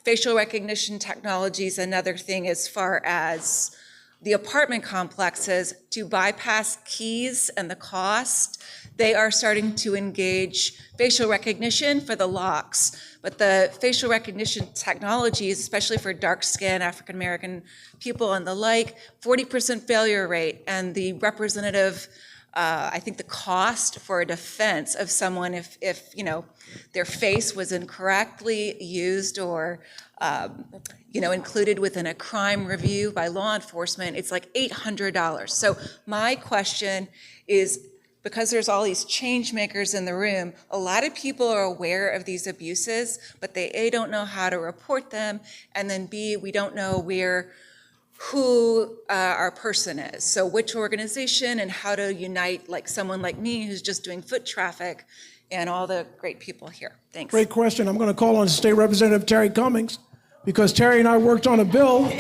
Facial recognition technology is another thing as far as the apartment complexes to bypass keys and the cost. They are starting to engage facial recognition for the locks, but the facial recognition technologies, especially for dark skin, African American people and the like, 40% failure rate, and the representative, I think the cost for a defense of someone if you know, their face was incorrectly used or you know, included within a crime review by law enforcement, it's like $800. So my question is, because there's all these change makers in the room, a lot of people are aware of these abuses, but they A, don't know how to report them, and then B, we don't know who our person is. So which organization and how to unite like someone like me who's just doing foot traffic and all the great people here. Thanks. Great question. I'm going to call on State Representative Terry Cummings, because Terry and I worked on a bill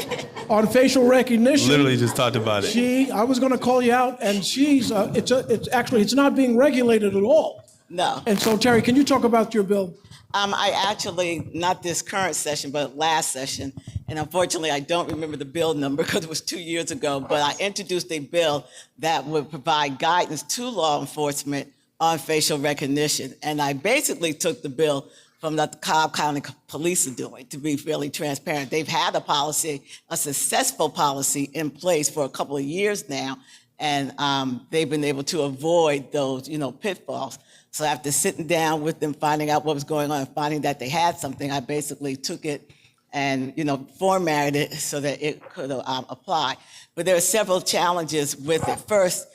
on facial recognition. Literally just talked about it. I was going to call you out, and it's not being regulated at all. No. And so, Terry, can you talk about your bill? I actually, not this current session, but last session, and unfortunately I don't remember the bill number because it was 2 years ago, but I introduced a bill that would provide guidance to law enforcement on facial recognition. And I basically took the bill from the Cobb County Police are doing, to be fairly transparent. They've had a policy, a successful policy in place for a couple of years now, and they've been able to avoid those, pitfalls. So after sitting down with them, finding out what was going on, and finding that they had something, I basically took it and, formatted it so that it could apply. But there are several challenges with it. First,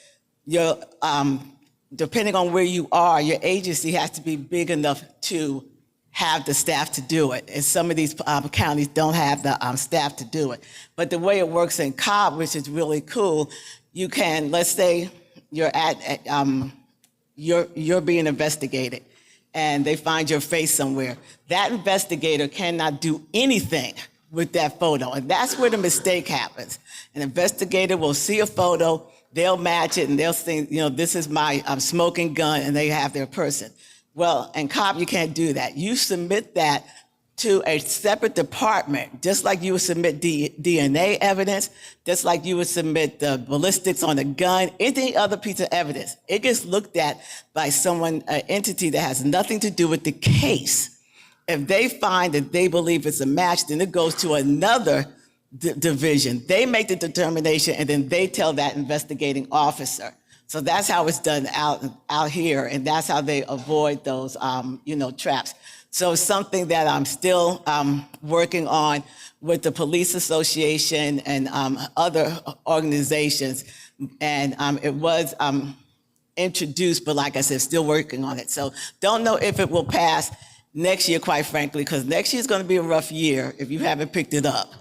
depending on where you are, your agency has to be big enough to have the staff to do it. And some of these counties don't have the staff to do it. But the way it works in Cobb, which is really cool, you can, let's say you're you're being investigated and they find your face somewhere. That investigator cannot do anything with that photo. And that's where the mistake happens. An investigator will see a photo, they'll match it, and they'll think, this is my smoking gun, and they have their person. Well, in Cobb, you can't do that. You submit that to a separate department, just like you would submit DNA evidence, just like you would submit the ballistics on a gun, any other piece of evidence. It gets looked at by an entity that has nothing to do with the case. If they find that they believe it's a match, then it goes to another division. They make the determination, and then they tell that investigating officer. So that's how it's done out here, and that's how they avoid those, traps. So it's something that I'm still working on with the Police Association and other organizations. And it was introduced, but like I said, still working on it. So don't know if it will pass next year, quite frankly, because next year is going to be a rough year if you haven't picked it up.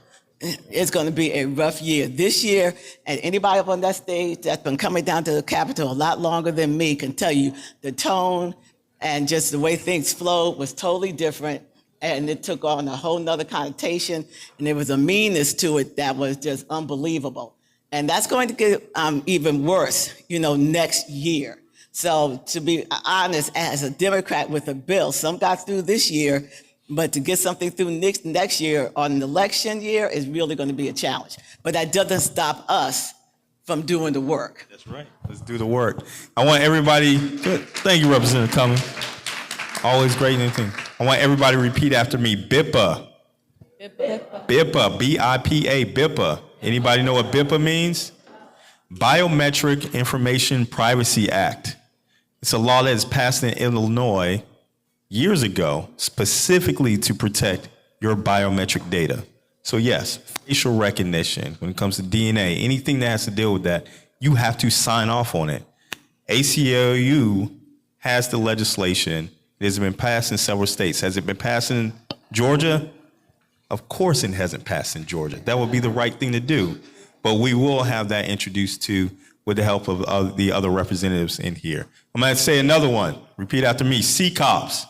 It's going to be a rough year. This year, and anybody up on that stage that's been coming down to the Capitol a lot longer than me can tell you the tone and just the way things flowed was totally different. And it took on a whole nother connotation, and there was a meanness to it that was just unbelievable. And that's going to get even worse, next year. So to be honest, as a Democrat with a bill, some got through this year, but to get something through next year on an election year is really going to be a challenge. But that doesn't stop us from doing the work. That's right. Let's do the work. I want everybody, good. Thank you, Representative Cummings. Always great anything. I want everybody to repeat after me, BIPA. BIPA, B-I-P-A, BIPA. Anybody know what BIPA means? Biometric Information Privacy Act. It's a law that was passed in Illinois years ago, specifically to protect your biometric data. So yes, facial recognition, when it comes to DNA, anything that has to deal with that, you have to sign off on it. ACLU has the legislation. It has been passed in several states. Has it been passed in Georgia? Of course it hasn't passed in Georgia. That would be the right thing to do. But we will have that introduced to with the help of the other representatives in here. I'm going to say another one. Repeat after me. C-COPS.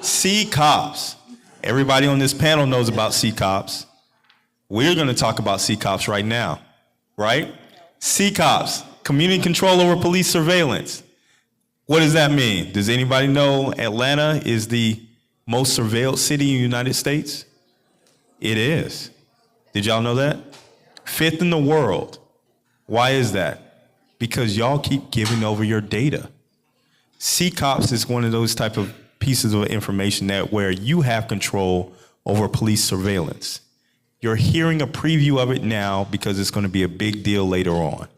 C-COPS. Everybody on this panel knows about C-COPS. We're going to talk about C-COPS right now, right? C-COPS, community control over police surveillance. What does that mean? Does anybody know Atlanta is the most surveilled city in the United States? It is. Did y'all know that? 5th in the world. Why is that? Because y'all keep giving over your data. C-COPS is one of those type of pieces of information that where you have control over police surveillance. You're hearing a preview of it now because it's going to be a big deal later on.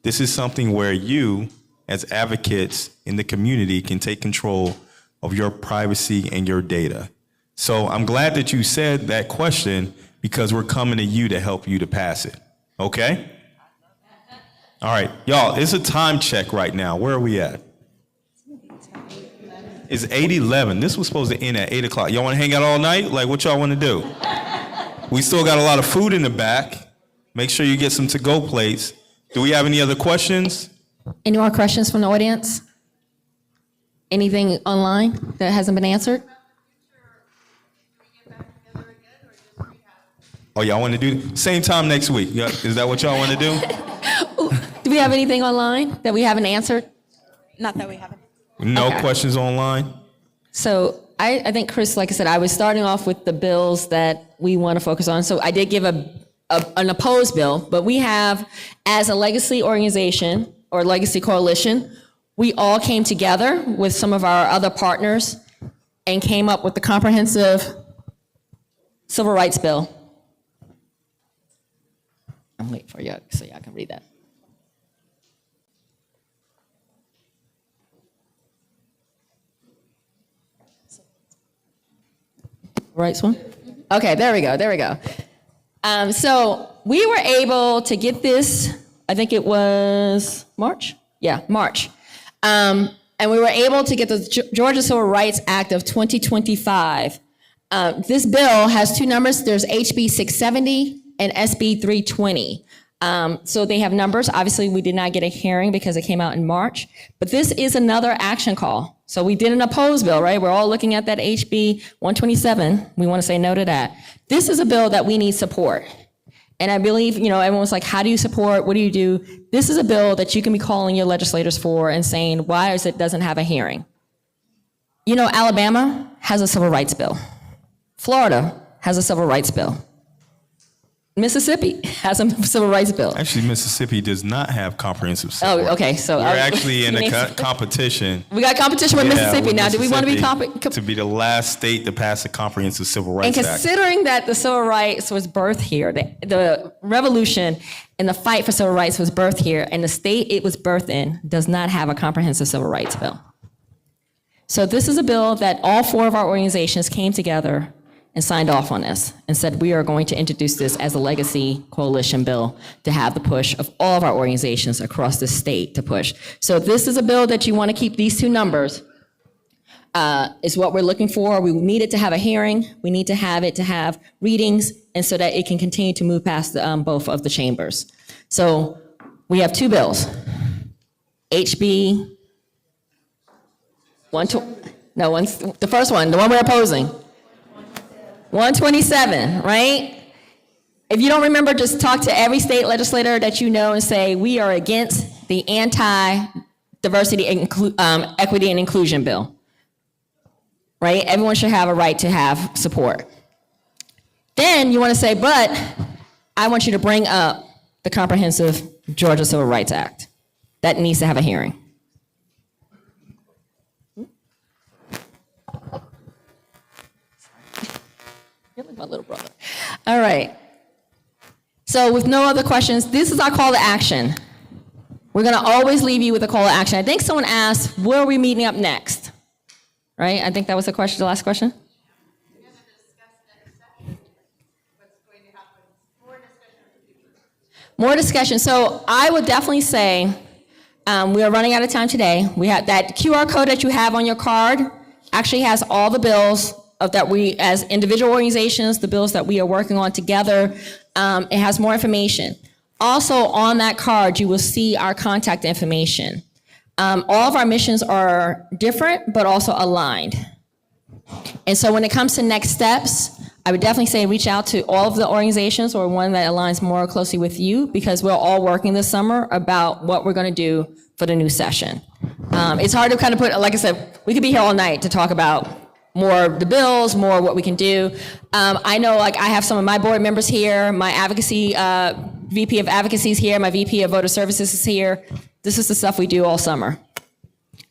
This is something where you, as advocates in the community, can take control of your privacy and your data. So I'm glad that you said that question because we're coming to you to help you to pass it. Okay? All right, y'all, it's a time check right now. Where are we at? It's 8:11. This was supposed to end at 8 o'clock. Y'all want to hang out all night? Like, what y'all want to do? We still got a lot of food in the back. Make sure you get some to-go plates. Do we have any other questions? Any more questions from the audience? Anything online that hasn't been answered? Oh, y'all want to do same time next week? Yeah, is that what y'all want to do? Do we have anything online that we haven't answered? Not that we haven't. No Okay. questions online? So I think, Chris, like I said, I was starting off with the bills that we want to focus on. So I did give an opposed bill, but we have, as a legacy organization or legacy coalition, we all came together with some of our other partners and came up with the comprehensive civil rights bill. I'm waiting for you so y'all can read that. Rights one? Okay, there we go. So we were able to get this, I think it was March? Yeah, March. And we were able to get the Georgia Civil Rights Act of 2025. This bill has two numbers. There's HB 670 and SB 320. So they have numbers. Obviously, we did not get a hearing because it came out in March. But this is another action call. So we did an opposed bill, right? We're all looking at that HB 127. We want to say no to that. This is a bill that we need support. And I believe, everyone's like, how do you support? What do you do? This is a bill that you can be calling your legislators for and saying, why is it doesn't have a hearing? Alabama has a civil rights bill. Florida has a civil rights bill. Mississippi has a civil rights bill. Actually, Mississippi does not have comprehensive civil Oh, rights. okay, so We're I- actually in a competition. We got competition with Yeah, Mississippi with now. Do we want to be Mississippi to be the last state to pass a comprehensive civil And rights act. considering that the civil rights was birthed here, the revolution and the fight for civil rights was birthed here, and the state it was birthed in does not have a comprehensive civil rights bill. So this is a bill that all four of our organizations came together and signed off on this and said we are going to introduce this as a legacy coalition bill to have the push of all of our organizations across the state to push. So this is a bill that you want to keep these two numbers is what we're looking for. We need it to have a hearing. We need to have it to have readings and so that it can continue to move past both of the chambers. So we have two bills. HB the first one, the one we're opposing. 127, right? If you don't remember, just talk to every state legislator that you know and say, we are against the anti-diversity, equity, and inclusion bill. Right? Everyone should have a right to have support. Then you want to say, but I want you to bring up the Comprehensive Georgia Civil Rights Act. That needs to have a hearing. You're like my little brother. All right. So with no other questions, this is our call to action. We're going to always leave you with a call to action. I think someone asked, where are we meeting up next? Right? I think that was the question, the last question. More discussion. So I would definitely say we are running out of time today. We have that QR code that you have on your card actually has all the bills that we, as individual organizations, the bills that we are working on together. It has more information. Also on that card, you will see our contact information. All of our missions are different, but also aligned. And so when it comes to next steps, I would definitely say reach out to all of the organizations or one that aligns more closely with you, because we're all working this summer about what we're going to do for the new session. It's hard to kind of put, like I said, we could be here all night to talk about more of the bills, more of what we can do. I know, like, I have some of my board members here, my advocacy, VP of Advocacy is here, my VP of Voter Services is here. This is the stuff we do all summer.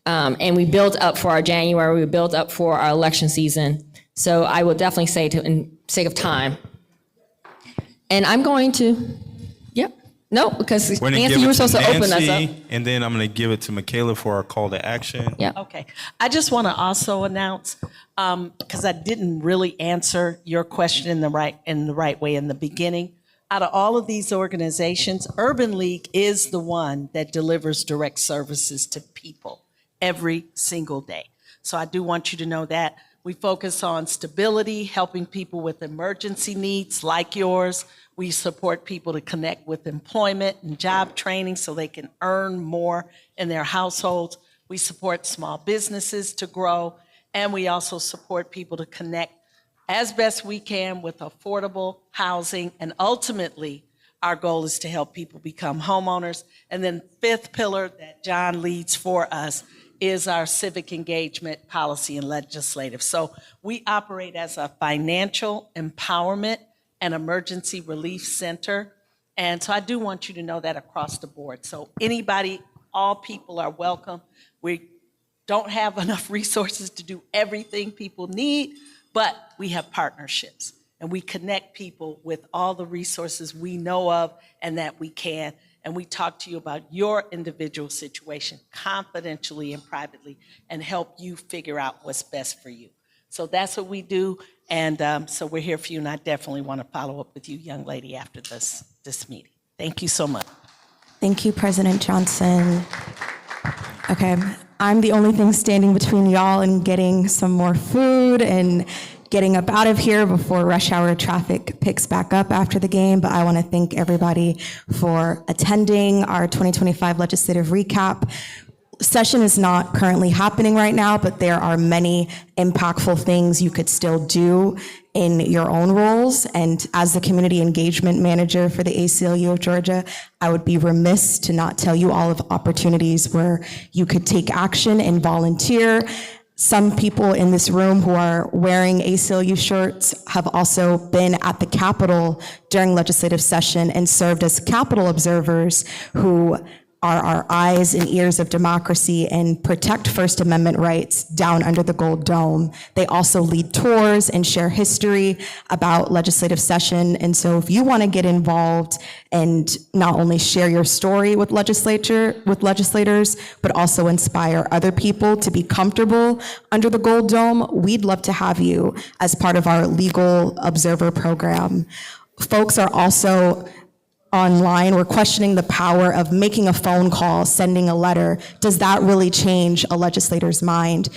And we build up for our January, we build up for our election season. So I will definitely say, in sake of time. And I'm going to, no, because Nancy, you were supposed to open us up. And then I'm going to give it to Nichola for our call to action. Yeah. Okay. I just want to also announce, because I didn't really answer your question in the right way in the beginning. Out of all of these organizations, Urban League is the one that delivers direct services to people every single day. So I do want you to know that. We focus on stability, helping people with emergency needs like yours. We support people to connect with employment and job training so they can earn more in their households. We support small businesses to grow, and we also support people to connect as best we can with affordable housing, and ultimately, our goal is to help people become homeowners. And then fifth pillar that John leads for us is our civic engagement, policy, and legislative. So we operate as a financial empowerment and emergency relief center. And so I do want you to know that across the board. So anybody, all people are welcome. We don't have enough resources to do everything people need, but we have partnerships and we connect people with all the resources we know of and that we can. And we talk to you about your individual situation confidentially and privately and help you figure out what's best for you. So that's what we do. And so we're here for you. And I definitely want to follow up with you, young lady, after this meeting. Thank you so much. Thank you, President Johnson. Okay, I'm the only thing standing between y'all and getting some more food and getting up out of here before rush hour traffic picks back up after the game. But I want to thank everybody for attending our 2025 legislative recap. Session is not currently happening right now, but there are many impactful things you could still do in your own roles. And as the community engagement manager for the ACLU of Georgia, I would be remiss to not tell you all of opportunities where you could take action and volunteer. Some people in this room who are wearing ACLU shirts have also been at the Capitol during legislative session and served as Capitol observers who are our eyes and ears of democracy and protect First Amendment rights down under the Gold Dome. They also lead tours and share history about legislative session. And so if you want to get involved and not only share your story with legislators, but also inspire other people to be comfortable under the Gold Dome, we'd love to have you as part of our legal observer program. Folks are also online, we're questioning the power of making a phone call, sending a letter. Does that really change a legislator's mind?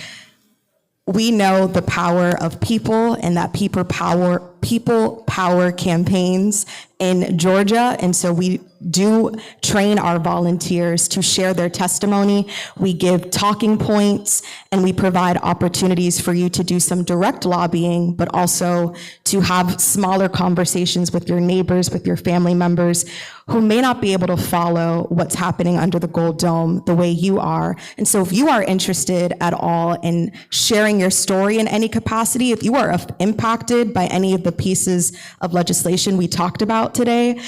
We know the power of people and that people power campaigns in Georgia, and so we do train our volunteers to share their testimony. We give talking points, and we provide opportunities for you to do some direct lobbying, but also to have smaller conversations with your neighbors, with your family members who may not be able to follow what's happening under the Gold Dome the way you are. And so if you are interested at all in sharing your story in any capacity, if you are impacted by any of the pieces of legislation we talked about today,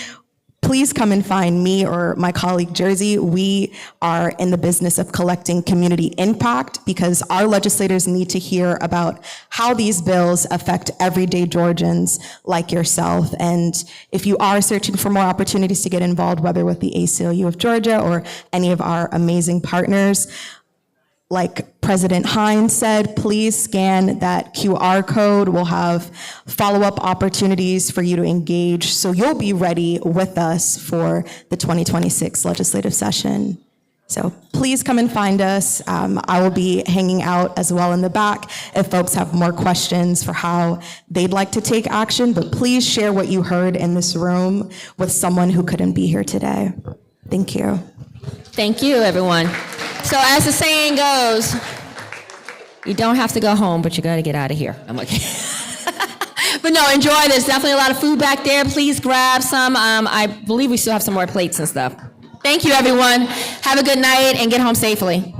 please come and find me or my colleague Jersey. We are in the business of collecting community impact because our legislators need to hear about how these bills affect everyday Georgians like yourself. And if you are searching for more opportunities to get involved, whether with the ACLU of Georgia or any of our amazing partners, like President Hines said, please scan that QR code. We'll have follow-up opportunities for you to engage, so you'll be ready with us for the 2026 legislative session. So please come and find us. I will be hanging out as well in the back if folks have more questions for how they'd like to take action, but please share what you heard in this room with someone who couldn't be here today. Thank you. Thank you, everyone. So as the saying goes, you don't have to go home, but you got to get out of here. I'm okay. But no, enjoy. There's definitely a lot of food back there. Please grab some. I believe we still have some more plates and stuff. Thank you, everyone. Have a good night and get home safely.